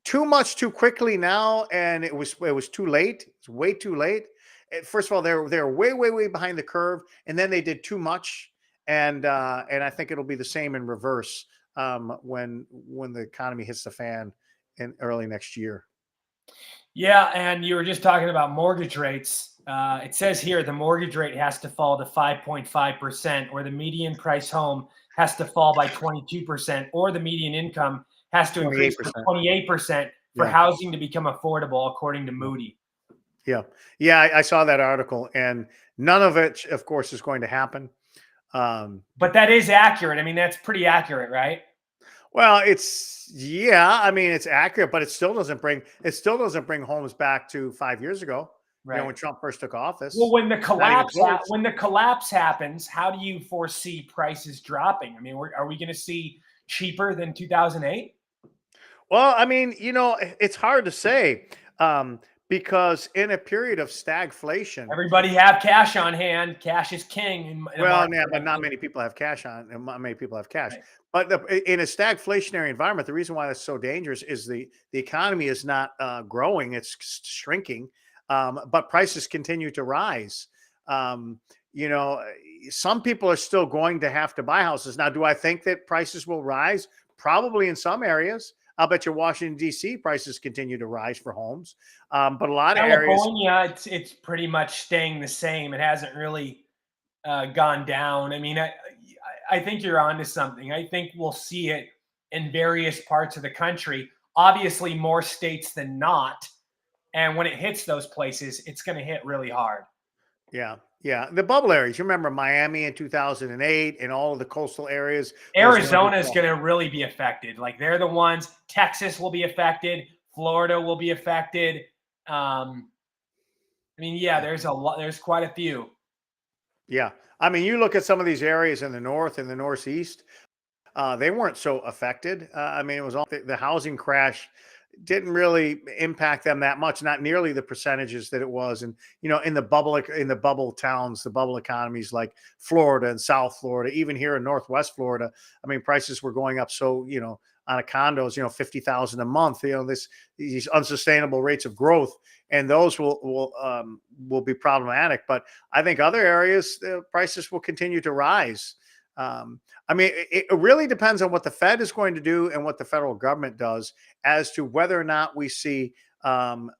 too much too quickly now, and it was too late. It's way too late. First of all, they're way behind the curve, and then they did too much, and I think it'll be the same in reverse when the economy hits the fan in early next year. Yeah, and you were just talking about mortgage rates. It says here the mortgage rate has to fall to 5.5%, or the median price home has to fall by 22%, or the median income has to increase to 28% for housing to become affordable, according to Moody. Yeah. I saw that article, and none of it, of course, is going to happen. But that is accurate. That's pretty accurate, right? Well, it's accurate, but it still doesn't bring homes back to 5 years ago. Right. When Trump first took office. Well, when the collapse happens, how do you foresee prices dropping? Are we going to see cheaper than 2008? Well, it's hard to say because in a period of stagflation, everybody have cash on hand. Cash is king. But not many people have cash on. Not many people have cash. Right. But in a stagflationary environment, the reason why that's so dangerous is the economy is not growing; it's shrinking. But prices continue to rise. Some people are still going to have to buy houses. Now, do I think that prices will rise? Probably in some areas. I'll bet you Washington, D.C. prices continue to rise for homes. But a lot of areas. California, it's pretty much staying the same. It hasn't really gone down. I think you're onto something. I think we'll see it in various parts of the country. Obviously, more states than not. And when it hits those places, it's going to hit really hard. Yeah. Yeah. The bubble areas. You remember Miami in 2008 and all of the coastal areas. Those Arizona mortgage is going to really be affected. Like they're the ones. Texas will be affected. Florida will be affected. I mean, yeah, there's a lot. There's quite a few. Yeah. I mean, you look at some of these areas in the north and the northeast, they weren't so affected. I mean, it was all the housing crash didn't really impact them that much, not nearly the percentages that it was. And, in the bubble towns, the bubble economies like Florida and South Florida, even here in Northwest Florida, I mean, prices were going up. So, on a condos, 50,000 a month, these unsustainable rates of growth, and those will be problematic. But I think other areas, the prices will continue to rise. I mean, it really depends on what the Fed is going to do and what the federal government does as to whether or not we see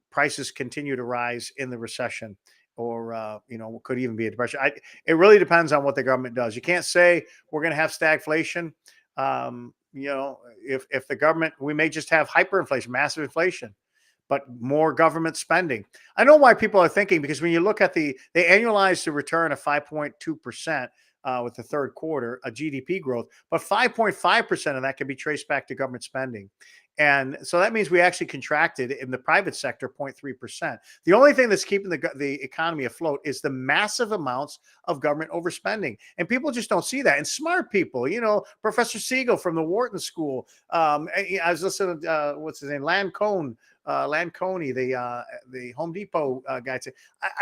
prices continue to rise in the recession, or could even be a depression. It really depends on what the government does. You can't say we're going to have stagflation. If the government, we may just have hyperinflation, massive inflation, but more government spending. I know why people are thinking, because when you look at they annualized the return of 5.2%. With the third quarter, a GDP growth, but 5.5% of that can be traced back to government spending. And so that means we actually contracted in the private sector 0.3%. The only thing that's keeping the economy afloat is the massive amounts of government overspending. And people just don't see that. And smart people, Professor Siegel from the Wharton School, I was listening to, what's his name, Lancome, the Home Depot guy.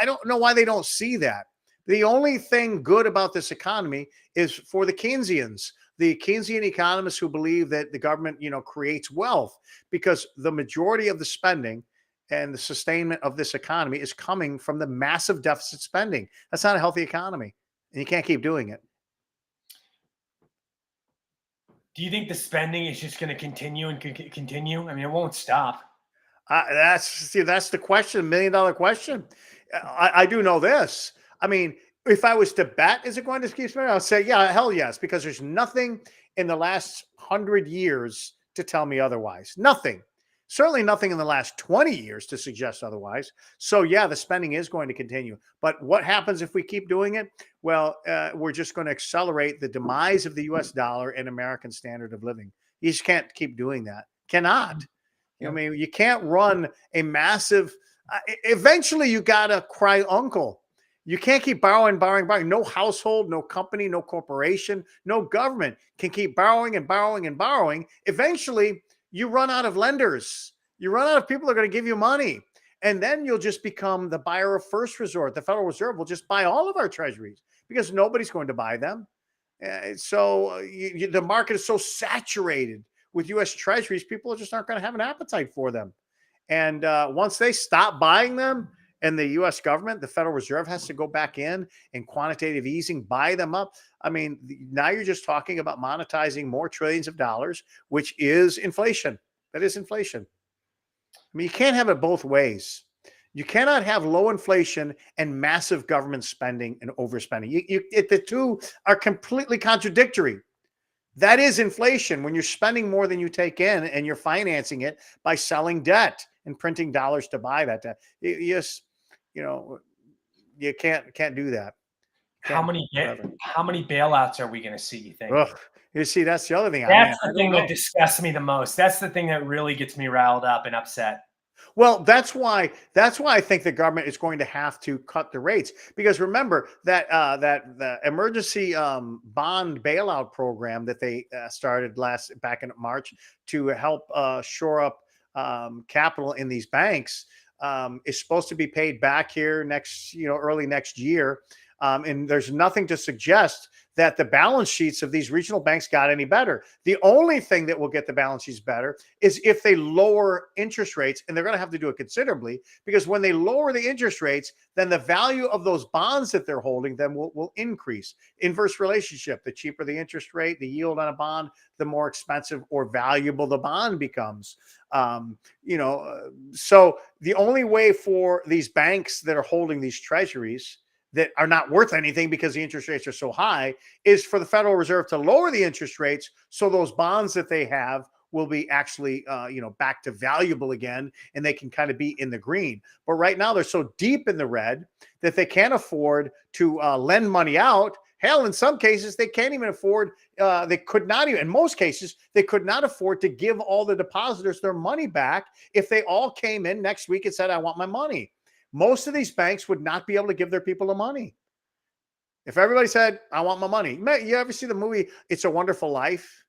I don't know why they don't see that. The only thing good about this economy is for the Keynesians, the Keynesian economists who believe that the government, creates wealth, because the majority of the spending and the sustainment of this economy is coming from the massive deficit spending. That's not a healthy economy, and you can't keep doing it. Do you think the spending is just going to continue and continue? I mean, it won't stop. That's the question, $1 million question. I do know this. I mean, if I was to bet, is it going to keep spending? I'll say, yeah, hell yes, because there's nothing in the last 100 years to tell me otherwise. Nothing. Certainly nothing in the last 20 years to suggest otherwise. So yeah, the spending is going to continue. But what happens if we keep doing it? Well, we're just going to accelerate the demise of the US dollar and American standard of living. You just can't keep doing that. Cannot. I mean, you can't run a massive, eventually you got to cry uncle. You can't keep borrowing. No household, no company, no corporation, no government can keep borrowing and borrowing and borrowing. Eventually, you run out of lenders. You run out of people that are going to give you money. And then you'll just become the buyer of first resort. The Federal Reserve will just buy all of our treasuries because nobody's going to buy them. The market is so saturated with U.S. treasuries, people just aren't going to have an appetite for them. And once they stop buying them, and the U.S. government, the Federal Reserve, has to go back in and quantitative easing, buy them up. I mean, now you're just talking about monetizing more trillions of dollars, which is inflation. That is inflation. I mean, you can't have it both ways. You cannot have low inflation and massive government spending and overspending. The two are completely contradictory. That is inflation, when you're spending more than you take in and you're financing it by selling debt and printing dollars to buy that debt. You can't do that. How many bailouts are we going to see, you think? Ugh. You see, that's the other thing. That's the thing that disgusts me the most. That's the thing that really gets me riled up and upset. Well, that's why I think the government is going to have to cut the rates, because remember that the emergency bond bailout program that they started back in March to help shore up capital in these banks is supposed to be paid back here early next year. And there's nothing to suggest that the balance sheets of these regional banks got any better. The only thing that will get the balance sheets better is if they lower interest rates, and they're going to have to do it considerably, because when they lower the interest rates, then the value of those bonds that they're holding them will increase. Inverse relationship: the cheaper the interest rate, the yield on a bond, the more expensive or valuable the bond becomes. So the only way for these banks that are holding these treasuries that are not worth anything because the interest rates are so high is for the Federal Reserve to lower the interest rates, so those bonds that they have will be actually, back to valuable again, and they can kind of be in the green. But right now they're so deep in the red that they can't afford to lend money out. Hell, in some cases, they can't even afford, they could not even, in most cases, they could not afford to give all the depositors their money back if they all came in next week and said, I want my money. Most of these banks would not be able to give their people the money. If everybody said, I want my money. You ever see the movie It's a Wonderful Life?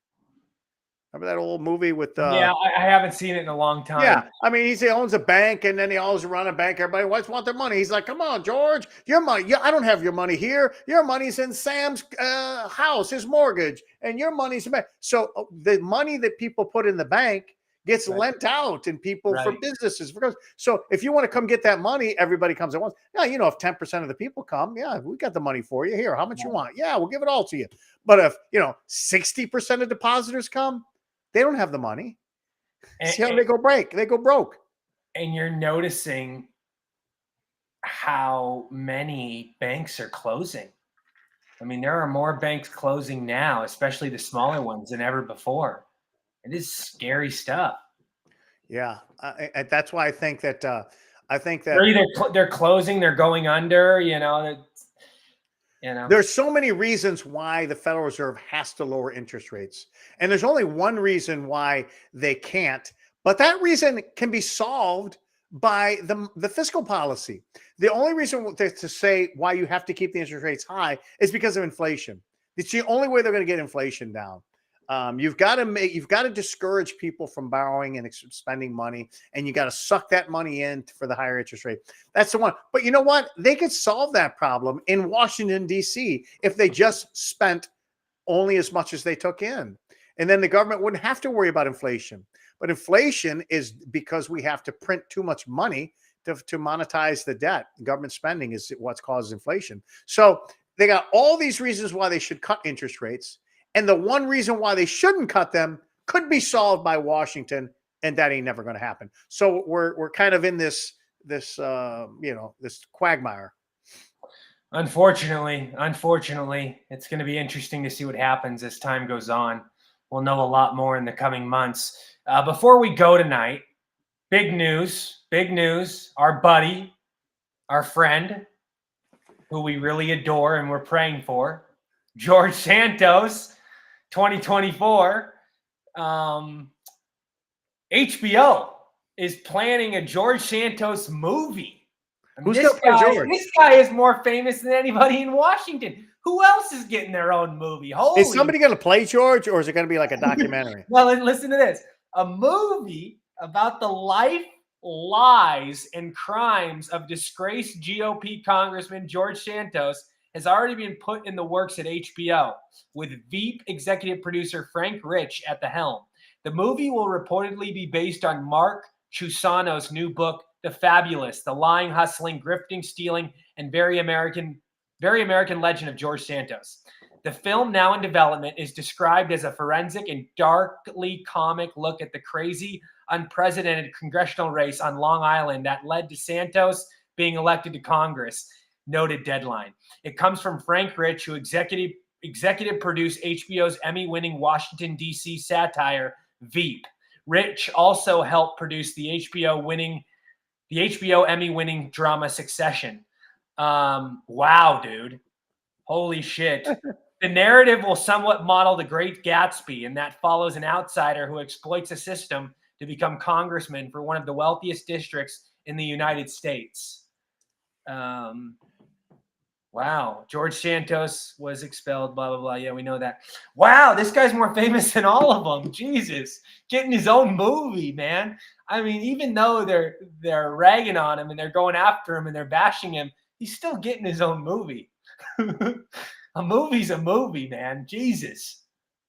Remember that old movie with Yeah, I haven't seen it in a long time. Yeah, I mean, he owns a bank, and then he always run a bank. Everybody always want their money. He's like, "Come on, George, your money. Yeah, I don't have your money here. Your money's in Sam's house, his mortgage, and your money's in bank." So the money that people put in the bank gets lent out, and people for businesses. So if you want to come get that money, everybody comes at once. Yeah, if 10% of the people come, yeah, we got the money for you here. How much you want? Yeah, we'll give it all to you. But if 60% of depositors come, they don't have the money. See how they go break? They go broke. And you're noticing how many banks are closing. I mean, there are more banks closing now, especially the smaller ones, than ever before. It is scary stuff. Yeah, that's why I think that they're either they're closing, they're going under. There's so many reasons why the Federal Reserve has to lower interest rates. And there's only one reason why they can't. But that reason can be solved by the fiscal policy. The only reason to say why you have to keep the interest rates high is because of inflation. It's the only way they're going to get inflation down. You've got to discourage people from borrowing and spending money, and you got to suck that money in for the higher interest rate. That's the one. But you know what? They could solve that problem in Washington, D.C. if they just spent only as much as they took in. And then the government wouldn't have to worry about inflation. But inflation is because we have to print too much money to monetize the debt. Government spending is what causes inflation. So they got all these reasons why they should cut interest rates. And the one reason why they shouldn't cut them could be solved by Washington, and that ain't never going to happen. So we're kind of in this quagmire. Unfortunately, it's going to be interesting to see what happens as time goes on. We'll know a lot more in the coming months. Before we go tonight, big news. Our buddy, our friend, who we really adore and we're praying for, George Santos, 2024. HBO is planning a George Santos movie. Who's going to play George? This guy is more famous than anybody in Washington. Who else is getting their own movie? Is somebody going to play George, or is it going to be like a documentary? Well, listen to this. A movie about the life, lies, and crimes of disgraced GOP Congressman George Santos has already been put in the works at HBO, with Veep executive producer Frank Rich at the helm. The movie will reportedly be based on Mark Chusano's new book, The Fabulous, The Lying, Hustling, Grifting, Stealing, and Very American Legend of George Santos. The film, now in development, is described as a forensic and darkly comic look at the crazy, unprecedented congressional race on Long Island that led to Santos being elected to Congress, noted Deadline. It comes from Frank Rich, who executive produced HBO's Emmy-winning Washington, D.C. satire, Veep. Rich also helped produce the HBO Emmy-winning drama Succession. Wow, dude. Holy shit. The narrative will somewhat model The Great Gatsby, and that follows an outsider who exploits a system to become congressman for one of the wealthiest districts in the United States. Wow. George Santos was expelled, blah, blah, blah. Yeah, we know that. Wow, this guy's more famous than all of them. Jesus. Getting his own movie, man. I mean, even though they're ragging on him and they're going after him and they're bashing him, he's still getting his own movie. A movie's a movie, man. Jesus.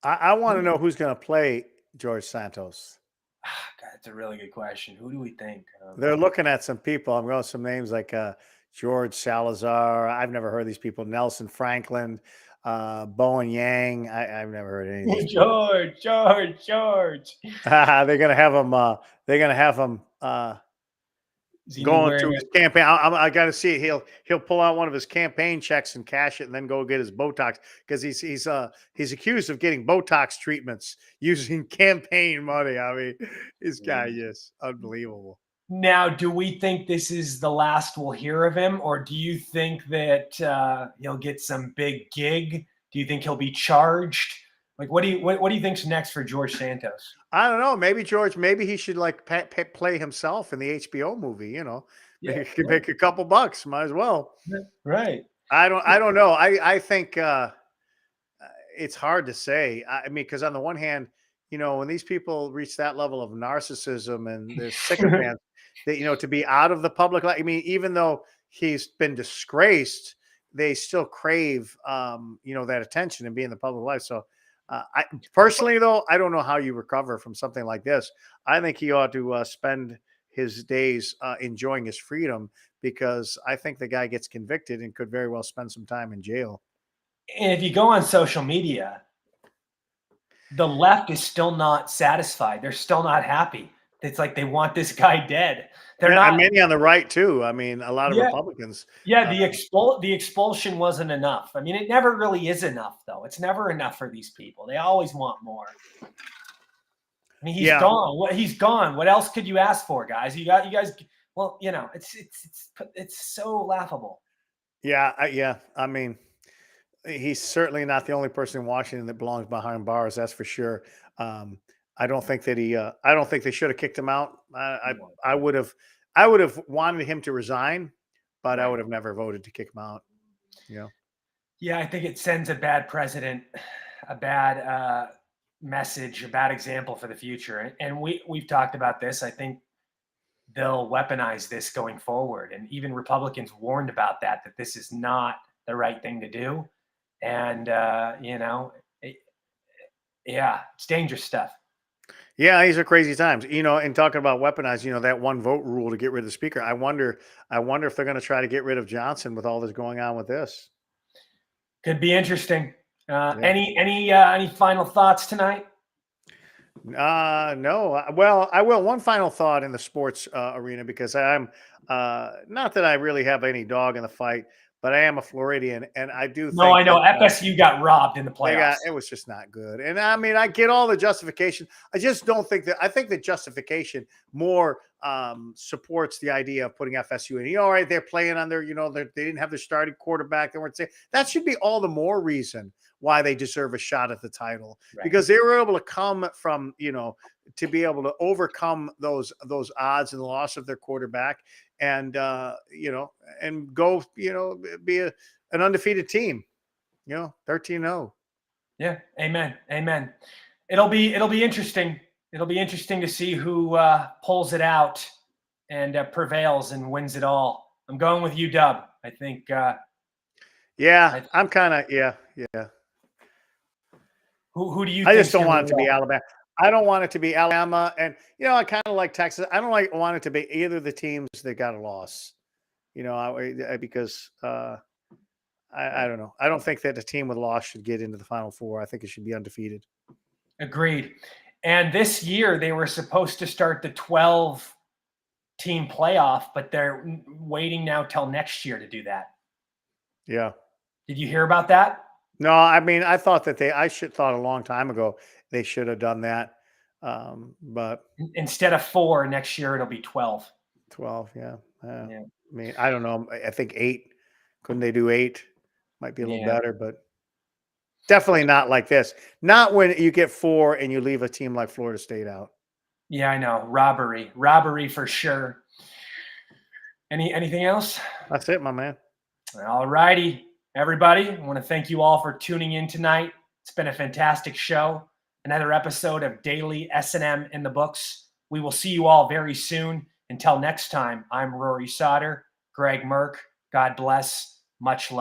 I want to know who's going to play George Santos. God, that's a really good question. Who do we think? They're looking at some people. I'm going with some names like George Salazar. I've never heard of these people. Nelson Franklin, Bowen Yang. I've never heard of any of these. George. They're going to have him. Is he going wearing to his campaign. I got to see it. He'll pull out one of his campaign checks and cash it, and then go get his Botox because he's accused of getting Botox treatments using campaign money. I mean, this guy is unbelievable. Now, do we think this is the last we'll hear of him, or do you think that he'll get some big gig? Do you think he'll be charged? Like, what do you think's next for George Santos? I don't know. Maybe George. Maybe he should like play himself in the HBO movie. You know, Yeah, he could make a couple bucks. Might as well. right. I don't know. I think it's hard to say. I mean, because on the one hand, you know, when these people reach that level of narcissism and they're sycophants, that, you know, to be out of the public light. I mean, even though he's been disgraced, they still crave, you know, that attention and be in the public life. So, I personally, though, I don't know how you recover from something like this. I think he ought to spend his days enjoying his freedom, because I think the guy gets convicted and could very well spend some time in jail. And if you go on social media, the left is still not satisfied. They're still not happy. It's like they want this guy dead. They're not. And many on the right too. I mean, a lot of Republicans. Yeah, the expulsion wasn't enough. I mean, it never really is enough, though. It's never enough for these people. They always want more. I mean, he's gone. What he's gone. What else could you ask for, guys? You guys. Well, you know, it's so laughable. Yeah. I mean, he's certainly not the only person in Washington that belongs behind bars. That's for sure. I don't think that I don't think they should have kicked him out. I would have wanted him to resign, but I would have never voted to kick him out. You know? Yeah, I think it sends a bad precedent, a bad message, a bad example for the future. And we've talked about this. I think they'll weaponize this going forward. And even Republicans warned about that this is not the right thing to do. And, you know, it's dangerous stuff. Yeah, these are crazy times. You know, and talking about weaponized, you know, that one vote rule to get rid of the speaker. I wonder if they're going to try to get rid of Johnson with all this going on with this. Could be interesting. Any final thoughts tonight? No. Well, I will. One final thought in the sports arena, because I'm not that I really have any dog in the fight, but I am a Floridian, and I do. No, I know FSU got robbed in the playoffs. It was just not good, and I mean, I get all the justification. I just don't think that. I think the justification more supports the idea of putting FSU in. You know, all right, they're playing on their. You know, they didn't have their starting quarterback. They weren't saying that should be all the more reason why they deserve a shot at the title, because they were able to come from, you know, to be able to overcome those odds and the loss of their quarterback, and you know, and go, you know, be an undefeated team, you know, 13-0. Yeah, amen. It'll be interesting. It'll be interesting to see who pulls it out and prevails and wins it all. I'm going with UW. I think. I'm kind of yeah. Who do you? I just don't want it to be Alabama. I don't want it to be Alabama, and you know, I kind of like Texas. I don't want it to be either of the teams that got a loss. You know, because I don't know. I don't think that a team with a loss should get into the Final Four. I think it should be undefeated. Agreed. And this year they were supposed to start the 12-team playoff, but they're waiting now till next year to do that. Yeah. Did you hear about that? No, I mean, I thought that I thought a long time ago they should have done that. But instead of 4 next year, it'll be 12. 12, yeah. I mean, I don't know. I think 8. Couldn't they do 8? Might be a little better, but definitely not like this. Not when you get 4 and you leave a team like Florida State out. Yeah, I know. Robbery for sure. Anything else? That's it, my man. All righty. Everybody, I want to thank you all for tuning in tonight. It's been a fantastic show. Another episode of Daily S&M in the books. We will see you all very soon. Until next time, I'm Rory Sauter, Greg Merck. God bless. Much love.